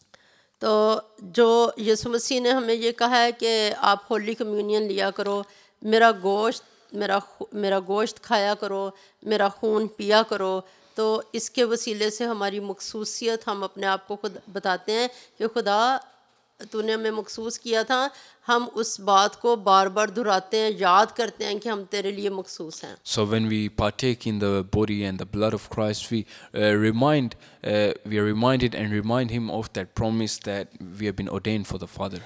तो जो यीशु मसीह ने हमें ये कहा है कि आप होली कम्युनियन लिया करो, मेरा गोश्त खाया करो, मेरा खून पिया करो, तो इसके वसीले से हमारी मखसूसियत हम अपने आप को खुद बताते हैं कि खुदा तूने हमें मखसूस किया था. हम उस बात को बार बार दोहराते हैं, याद करते हैं कि हम तेरे लिए मखसूस हैं. So when we partake in the body and the blood of Christ, we are reminded and remind him of that promise that we have been ordained for the Father.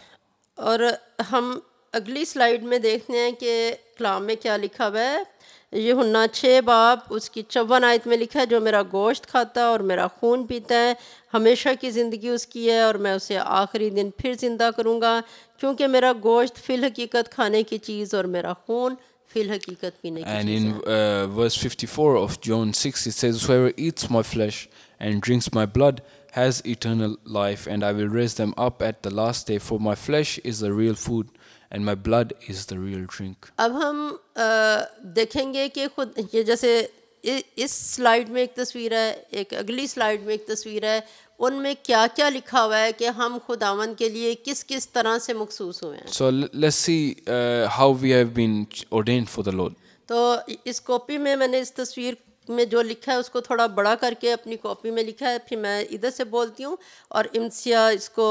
और हम अगली स्लाइड में देखते हैं कि कलाम में क्या लिखा हुआ है. यूहन्ना 6 बाब उसकी 54 आयत में लिखा है, जो मेरा गोश्त खाता है और मेरा खून पीता है हमेशा की ज़िंदगी उसकी है और मैं उसे आखिरी दिन फिर ज़िंदा करूँगा, क्योंकि मेरा गोश्त फिल हकीकत खाने की चीज़ और मेरा खून फिल हकीकत पीने की And चीज़ in है. verse 54 of John 6 it says, whoever eats my flesh and drinks my blood has eternal life, and I will raise them up at the last day, for my flesh is the real food and my blood is the real drink. अब हम देखेंगे कि खुद ये जैसे इस slide में एक तस्वीर है, एक अगली स्लाइड में एक तस्वीर है, उनमें क्या क्या लिखा हुआ है कि हम खुदावंद के लिए किस किस तरह से मखसूस हुए हैं. So let's see how we have been ordained for the Lord. तो इस कॉपी में मैंने इस तस्वीर में जो लिखा है उसको थोड़ा बड़ा करके अपनी कॉपी में लिखा है, फिर मैं इधर से बोलती हूँ और इम्सिया इसको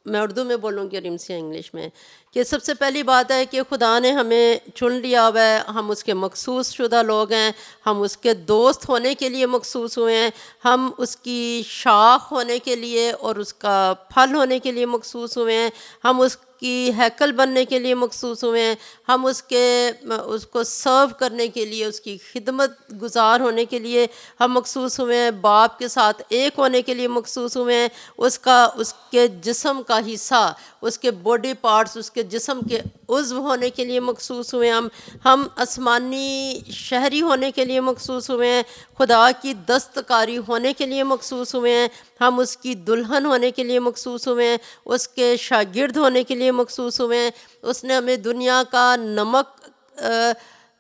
मैं उर्दू में बोलूँगी और इम्सिया इंग्लिश में. कि सबसे पहली बात है कि खुदा ने हमें चुन लिया हुआ है, हम उसके मखसूस शुदा लोग हैं, हम उसके दोस्त होने के लिए मखसूस हुए हैं, हम उसकी शाख होने के लिए और उसका फल होने के लिए मखसूस हुए हैं, हम उसकी हैकल बनने के लिए मखसूस हुए हैं, हम उसको सर्व करने के लिए, उसकी खिदमत गुजार होने के लिए हम मखसूस हुए हैं, बाप के साथ एक होने के लिए मखसूस हुए हैं, उसके जिस्म का हिस्सा, उसके बॉडी पार्ट्स, उसके जिस्म के उज़्व होने के लिए मखसूस हुए हैं, हम आसमानी शहरी होने के लिए मखसूस हुए हैं, खुदा की दस्तकारी होने के लिए मखसूस हुए हैं, हम उसकी दुल्हन होने के लिए मखसूस हुए हैं, उसके शागिर्द होने के लिए मखसूस हुए हैं. उसने हमें दुनिया का नमक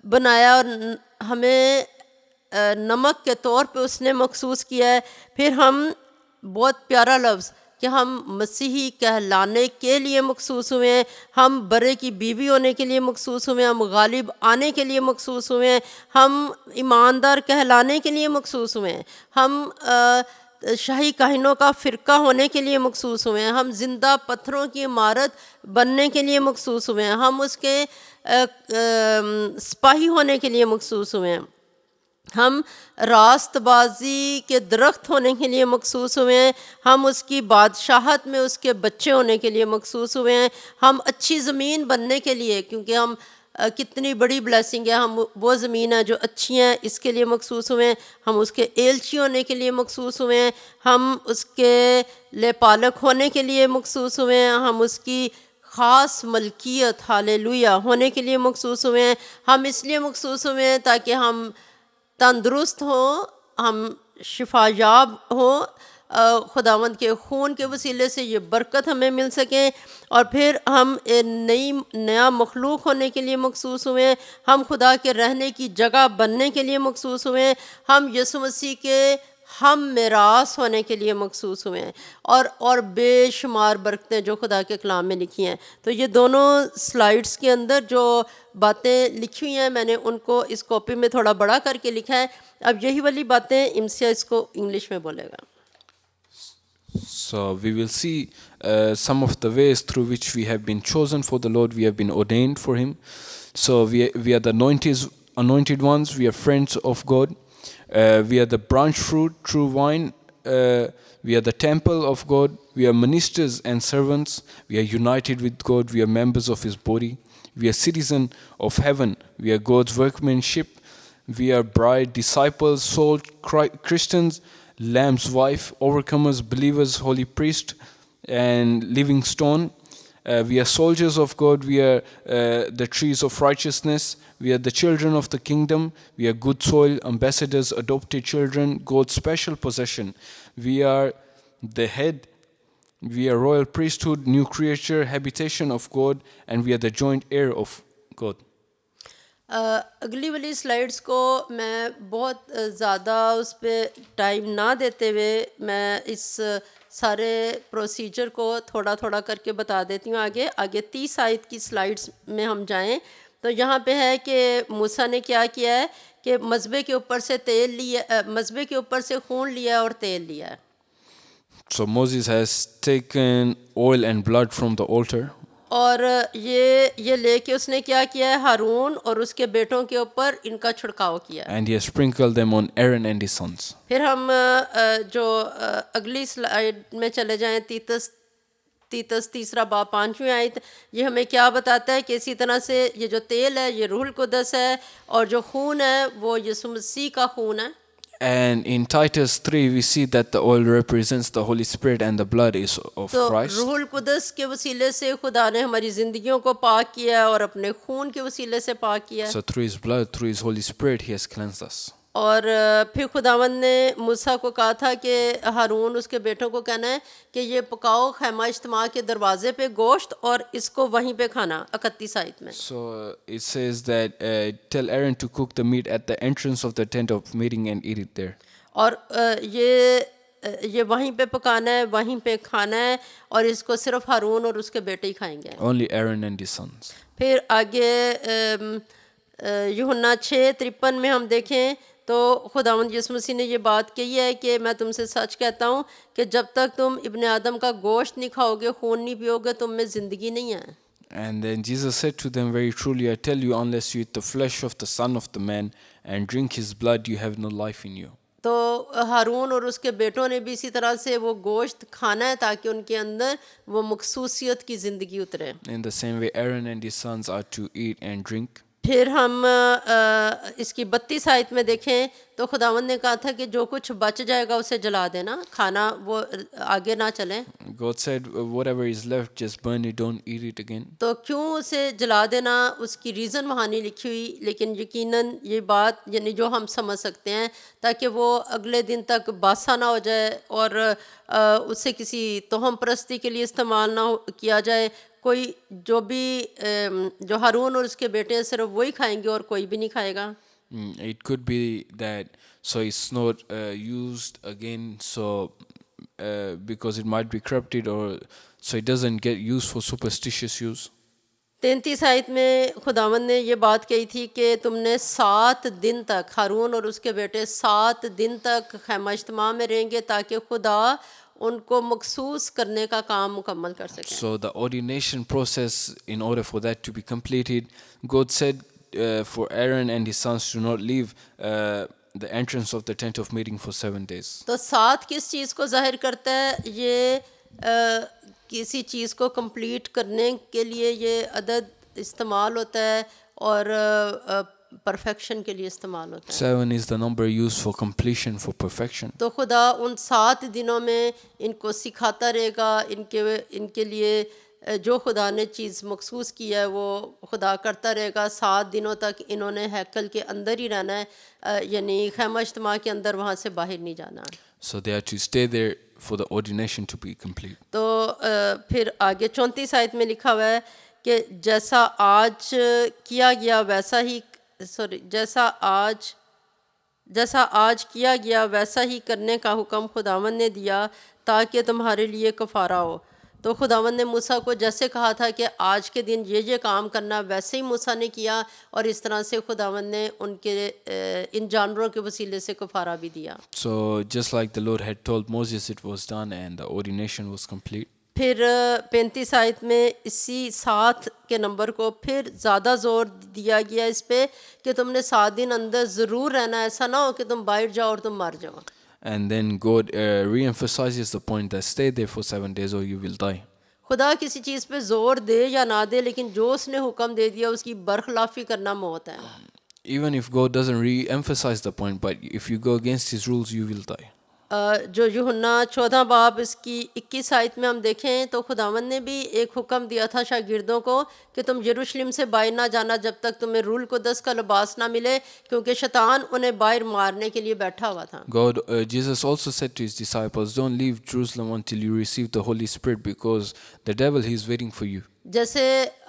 बनाया और हमें नमक के तौर पे उसने मखसूस किया है. फिर हम बहुत प्यारा लफ्ज़ कि हम मसीही कहलाने के लिए मखसूस हुए हैं, हम बरे की बीवी होने के लिए मखसूस हुए हैं, हम गालिब आने के लिए मखसूस हुए हैं, हम ईमानदार कहलाने के लिए मखसूस हुए हैं, हम शाही काहिनों का फ़िरका होने के लिए मखसूस हुए हैं, हम जिंदा पत्थरों की इमारत बनने के लिए मखसूस हुए हैं, हम उसके सिपाही होने के लिए मखसूस हुए हैं, हम रास्तबाजी के दरख्त होने के लिए मखसूस हुए हैं, हम उसकी बादशाहत में उसके बच्चे होने के लिए मखसूस हुए हैं, हम अच्छी ज़मीन बनने के लिए, क्योंकि हम कितनी बड़ी ब्लेसिंग है, हम वो ज़मीन है जो अच्छी हैं इसके लिए मखसूस हुए हैं, हम उसके एलची होने के लिए मखसूस हुए हैं, हम उसके लेपालक होने के लिए मखसूस हुए हैं, हम उसकी ख़ास मलकियत हालेलुया होने के लिए मखसूस हुए हैं, हम इसलिए मखसूस हुए हैं ताकि हम तंदुरुस्त हों, हम शिफायाब हों, खुदावंद के खून के वसीले से ये बरकत हमें मिल सके, और फिर हम नया मखलूक होने के लिए मखसूस हुए हैं, हम खुदा के रहने की जगह बनने के लिए मखसूस हुए हैं, हम यीशु मसीह के हम मिरास होने के लिए मखसूस हुए हैं, और बेशुमार बरकतें जो खुदा के कलाम में लिखी हैं. तो ये दोनों स्लाइड्स के अंदर जो बातें लिखी हुई हैं मैंने उनको इस कॉपी में थोड़ा बड़ा करके लिखा है. अब यही वाली बातें इम्सिया इसको इंग्लिश में बोलेगा. So we will see some of the ways through which we have been chosen for the Lord, we have been ordained for Him. So we are the anointed ones, we are friends of God, we are the branch fruit, true vine, we are the temple of God, we are ministers and servants, we are united with God, we are members of His body, we are citizens of heaven, we are God's workmanship, we are bride, disciples, soul, Christians, Lamb's wife, overcomers, believers, holy priest, and living stone. We are soldiers of God, we are the trees of righteousness, we are the children of the kingdom, we are good soil, ambassadors, adopted children, God's special possession. We are the head, we are royal priesthood, new creature, habitation of God, and we are the joint heir of God. अगली वाली slides को मैं बहुत ज़्यादा उस पर time ना देते हुए मैं इस सारे प्रोसीजर को थोड़ा थोड़ा करके बता देती हूँ. आगे 30 आयत की स्लाइड्स में हम जाएं तो यहाँ पे है कि मूसा ने क्या किया है कि मज़बे के ऊपर से तेल लिया, मज़बे के ऊपर से खून लिया और तेल लिया. So Moses has taken oil and blood from the altar. और ये लेके उसने क्या किया है, हारून और उसके बेटों के ऊपर इनका छिड़काव किया. And he has sprinkled them on Aaron and his sons. फिर हम जो अगली स्लाइड में चले जाएं, तीतस तीसरा बाब 5वीं आयत, ये हमें क्या बताता है कि इसी तरह से ये जो तेल है ये रूहुल कुदस है और जो खून है वो यीशु मसीह का खून है. And in Titus 3 we see that the oil represents the Holy Spirit and the blood is of तो Christ. रूहुल कुदस के वसीले से खुदा ने हमारी ज़िंदगियों को पाक किया और अपने खून के वसीले से पाक किया. So through his blood, through his Holy Spirit, he has cleansed us. और फिर खुदावंद ने मूसा को कहा था कि हारून उसके बेटों को कहना है कि ये पकाओ खैमा इज्तिमा के दरवाजे पे गोश्त और इसको वहीं पे खाना 31 आयत में. So it says that tell Aaron to cook the meat at the entrance of the tent of meeting and eat it there. और ये वहीं पे पकाना है, वहीं पे खाना है और इसको सिर्फ हारून और उसके बेटे ही खाएंगे. Only Aaron and his sons. फिर आगे यूहन्ना 6:53 में हम देखें तो खुदावंद यीशु मसीह ने ये बात कही है कि मैं तुमसे सच कहता हूँ कि जब तक तुम इब्ने आदम का गोश्त नहीं खाओगे, खून नहीं पियोगे, तुम में ज़िंदगी नहीं है. And then Jesus said to them, very truly I tell you, unless you eat the flesh of the Son of the Man and drink his blood, you have no life in you. तो हारून और उसके बेटों ने भी इसी तरह से वो गोश्त खाना है ताकि उनके अंदर वो मखसूसियत की ज़िंदगी उतरे. In the same way, Aaron and his sons are to eat and drink. फिर हम इसकी 32 आयत में देखें तो खुदावंद ने कहा था कि जो कुछ बच जाएगा उसे जला देना, खाना वो आगे ना चले. God said, whatever is left, just burn it, don't eat it again. तो क्यों उसे जला देना, उसकी रीज़न वहाँ नहीं लिखी हुई, लेकिन यकीनन ये बात यानी जो हम समझ सकते हैं ताकि वो अगले दिन तक बासा ना हो जाए और उसे किसी तोहम परस्ती के लिए इस्तेमाल ना किया जाए. कोई जो भी जो हारून और उसके बेटे हैं सिर्फ वही खाएंगे और कोई भी नहीं खाएगा. It could be that so it's not used again, so because it might be corrupted, or so it doesn't get used for superstitious use. 33 आयत में खुदावंद ने ये बात कही थी कि तुमने 7 दिन तक, हारून और उसके बेटे 7 दिन तक खैमा इज्तिमा में रहेंगे ताकि खुदा उनको मखसूस करने का काम मुकम्मल कर सकें. So the ordination process, in order for that to be completed, God said for Aaron and his sons to not leave the entrance of the tent of meeting for 7 days. तो 7 किस चीज़ को जाहिर करता है? ये किसी चीज़ को कंप्लीट करने के लिए ये अदद इस्तेमाल होता है और परफेक्शन के लिए इस्तेमाल होता है. 7 is the number used for completion, for perfection. तो खुदा उन 7 दिनों में इनको सिखाता रहेगा, इनके लिए जो खुदा ने चीज़ मखसूस किया है वो खुदा करता रहेगा. 7 दिनों तक इन्होंने हैकल के अंदर ही रहना है, यानी खैमा इज्तिमा के अंदर, वहाँ से बाहर नहीं जाना. So they are to stay there for the ordination to be complete. तो फिर आगे 34 आयत में लिखा हुआ है कि जैसा आज किया गया वैसा ही जैसा आज किया गया वैसा ही करने का हुक्म खुदावंद ने दिया ताकि तुम्हारे लिए कफ़ारा हो. तो खुदावंद ने मूसा को जैसे कहा था कि आज के दिन ये काम करना, वैसे ही मूसा ने किया और इस तरह से खुदावंद ने उनके इन जानवरों के वसीले से कफ़ारा भी दिया. So just like the Lord had told Moses, it was done and the ordination was complete. फिर 35 आयत में इसी 7 के नंबर को फिर ज़्यादा ज़ोर दिया गया इस पे कि तुमने 7 दिन अंदर ज़रूर रहना, ऐसा ना हो कि तुम बाहर जाओ और तुम मर जाओ. And then God re-emphasizes the point that stay there for 7 days or you will die. खुदा किसी चीज़ पे ज़ोर दे या ना दे, लेकिन जो उसने हुक्म दे दिया उसकी बरखिलाफ़ी करना मौत है. Even if God doesn't re-emphasize the point, but if you go against his rules, you will die. जो यूहन्ना 14 बाब इसकी 21 आयत में हम देखें तो खुदावंद ने भी एक हुक्म दिया था शागिर्दों को कि तुम यरूशलेम से बाहर ना जाना जब तक तुम्हें रूल कुदस का लिबास ना मिले, क्योंकि शैतान उन्हें बाहर मारने के लिए बैठा हुआ था. Jesus also said to his disciples, don't leave Jerusalem until you receive the Holy Spirit, because the devil, he is waiting for you. जैसे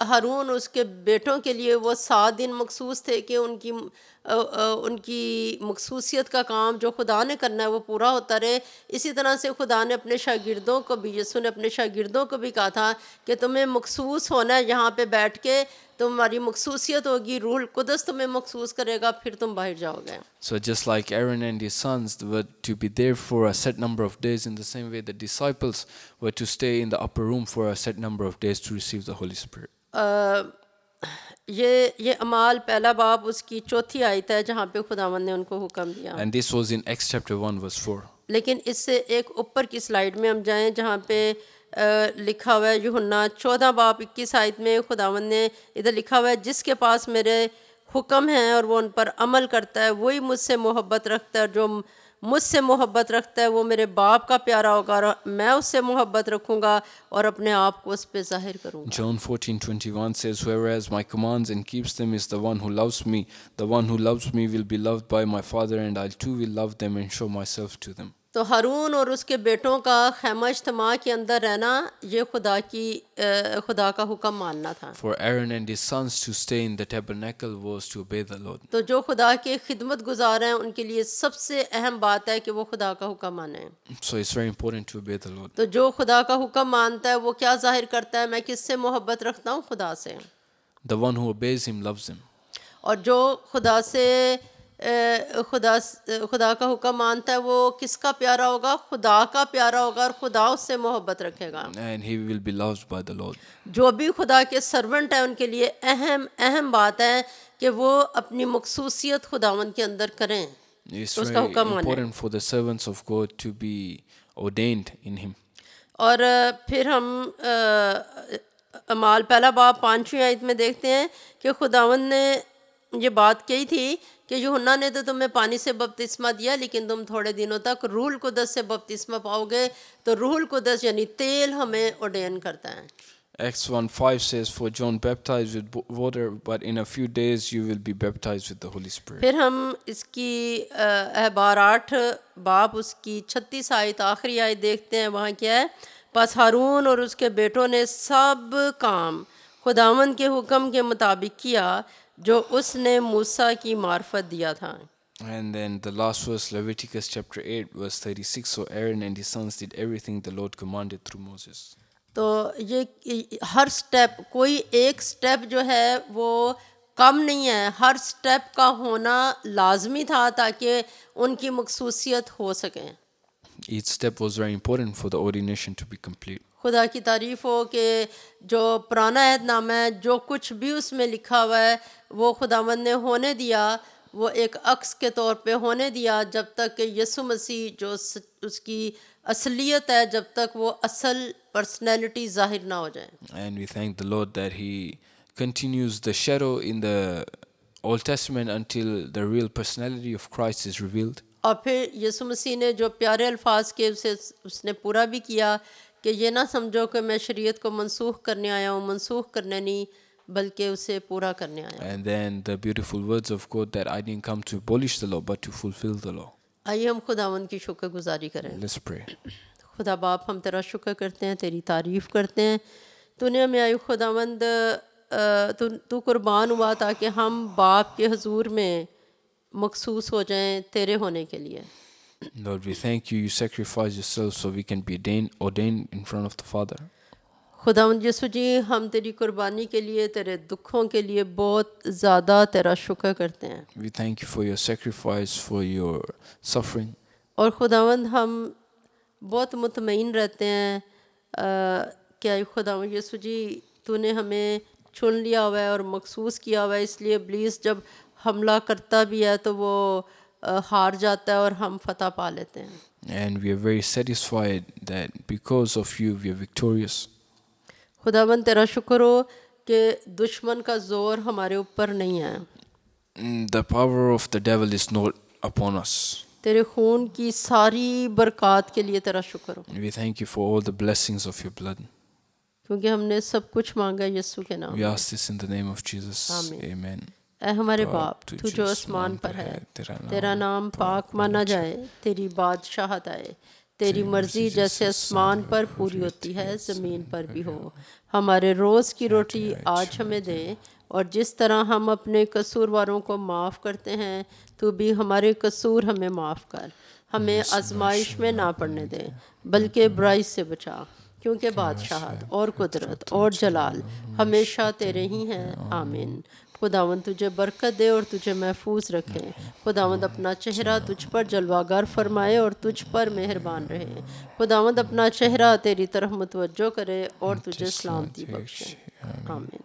हारून उसके बेटों के लिए वो 7 दिन मखसूस थे कि उनकी मखसूसियत का काम जो खुदा ने करना है वो पूरा होता रहे, इसी तरह से खुदा ने अपने शागिर्दों को भी, यीशु ने अपने शागिर्दों को भी कहा था कि तुम्हें मखसूस होना है, यहाँ पे बैठ के तुम्हारी मखसूसियत होगी, रूह कुदस तुम्हें मखसूस करेगा, फिर तुम बाहर जाओगे. So just like Aaron and his sons were to be there for a set number of days, in the same way the disciples were to stay in the upper room for a set number of days to receive the Holy Spirit. ये अमाल पहला बाब उसकी 4 आयत है जहाँ पे खुदावंद ने उनको हुक्म दिया. And this was in Acts chapter 1 verse 4. लेकिन इससे एक ऊपर की स्लाइड में हम जाएं जहाँ पे लिखा हुआ है यूहन्ना 14 बाब 21 आयत में खुदावंद ने इधर लिखा हुआ है, जिसके पास मेरे हुक्म हैं और वो उन पर अमल करता है वही मुझसे मोहब्बत रखता है, जो मुझसे मोहब्बत रखता है वो मेरे बाप का प्यारा होगा और मैं उससे मोहब्बत रखूँगा और अपने आप को उस पर ज़ाहिर करूँगा। John 14:21 says, "Whereas my commands and keeps them is the one who loves me. The one who loves me will be loved by my Father, and I too will love them and show myself to them." तो हारून और उसके बेटों का खैमा इज्तिमा के अंदर रहना ये खुदा का हुक्म मानना था। For Aaron and his sons to stay in the tabernacle was to obey the Lord. तो जो खुदा के खिदमत गुजार हैं उनके लिए सबसे अहम बात है कि वो खुदा का हुक्म माने। So it's very important to obey the Lord. तो जो खुदा का हुक्म मानता है वो क्या जाहिर करता है, मैं किससे मोहब्बत रखता हूँ, खुदा से। The one who obeys him loves him. और जो खुदा का हुक्म मानता है वो किसका प्यारा होगा, खुदा का प्यारा होगा और खुदा उससे मोहब्बत रखेगा। And he will be loved by the Lord. जो भी खुदा के सर्वेंट हैं उनके लिए अहम बात है कि वो अपनी मखसूसियत खुदावन के अंदर करें, It's तो उसका very हुक्म माने। important for the servants of God to be ordained in him. और फिर हम अमाल पहला बाब 5वीं आयत में देखते हैं कि खुदावन ने ये बात कही थी कि यूहन्ना ने तो तुम्हें पानी से बपतिस्मा दिया लेकिन तुम थोड़े दिनों तक रूहुल कुद्दस से बपतिस्मा पाओगे। तो रूहुल कुद्दस यानी तेल हमें ऑर्डेन करता है। Acts 1:5 says, "For John baptized with water, but in a few days you will be baptized with the Holy Spirit." फिर हम इसकी अहबार 8 बाब उसकी 36 आयत आखिरी आयत देखते हैं। वहाँ क्या है, बस हारून और उसके बेटों ने सब काम खुदावंद के हुक्म के मुताबिक किया जो उसने मूसा की मार्फत दिया था। And then the last verse, Leviticus chapter 8 verse 36, "So Aaron and his sons did everything the Lord commanded through Moses." तो ये हर स्टेप, कोई एक स्टेप जो है वो कम नहीं है, हर स्टेप का होना लाजमी था ताकि उनकी मखसूसियत हो सके। Each step was very important for the ordination to be complete. खुदा की तारीफ़ हो कि जो पुराना अहदनामा है, जो कुछ भी उसमें लिखा हुआ है वो खुदावंद ने होने दिया, वो एक अक्स के तौर पे होने दिया जब तक कि यीशु मसीह जो उसकी असलियत है, जब तक वो असल पर्सनैलिटी ज़ाहिर ना हो जाए। And we thank the Lord that he continues the shadow in the Old Testament until the real personality of Christ is revealed. और फिर यीशु मसीह ने जो प्यारे अल्फाज के उसने पूरा भी किया कि ये ना समझो कि मैं शरीयत को मनसूख करने आया हूँ, मनसूख करने नहीं बल्कि उसे पूरा करने आया हूँ। And then the beautiful words of God that I didn't come to abolish the law but to fulfill the law. आइए हम खुदावंद की शुक्रगुजारी करें। Let's pray. खुदा बाप, हम तेरा शुक्र करते हैं, तेरी तारीफ़ करते हैं। तूने हमें आयु खुदावंद, तू कुर्बान हुआ ताकि हम बाप के हुजूर में मखसूस हो जाएं तेरे होने के लिए। Lord, we thank you. You sacrificed yourself so we can be ordained in front of the Father. खुदावंद यीशु जी, हम तेरी कुर्बानी के लिए, तेरे दुखों के लिए बहुत ज़्यादा तेरा शुक्र करते हैं। We thank you for your sacrifice, for your suffering. और खुदावंद हम बहुत मुतमईन रहते हैं क्या खुदावंद यीशु जी, तूने हमें चुन लिया हुआ है और मखसूस किया हुआ है, इसलिए इब्लीस जब हमला करता भी है तो वो हार जाता है और हम फतह पा लेते हैं। And we are very satisfied that because of you we are victorious. खुदावंद तेरा शुक्र हो कि दुश्मन का ज़ोर हमारे ऊपर नहीं है। The power of the devil is not upon us. तेरे खून की सारी बरक़ात के लिए तेरा शुक्र हो, We thank you for all the blessings of your blood. क्योंकि हमने सब कुछ मांगा यीशु के नाम We में। ask this in the name of Jesus. Amen. Amen. ऐ हमारे बाप, बाप, तू तू जो जो आसमान आसमान पर पर है, है, तेरा नाम पाक माना जाए, तेरी बादशाहत आए, तेरी मर्जी जैसे आसमान पर पूरी होती है ज़मीन पर भी हो। हमारे रोज़ की रोटी आज हमें दे, और जिस तरह हम अपने कसूरवारों को माफ़ करते हैं, तू भी हमारे कसूर हमें माफ़ कर। हमें आजमाइश में ना पड़ने दे, बल्कि बुराई से बचा, क्योंकि बादशाहत और कुदरत और जलाल हमेशा तेरे ही हैं। आमीन। खुदावंद तुझे बरकत दे और तुझे महफूज रखे। खुदावंद अपना चेहरा तुझ पर जलवागर फरमाए और तुझ पर मेहरबान रहे। खुदावंद अपना चेहरा तेरी तरफ मुतवज्जो करे और तुझे सलामती बख्शे। आमीन।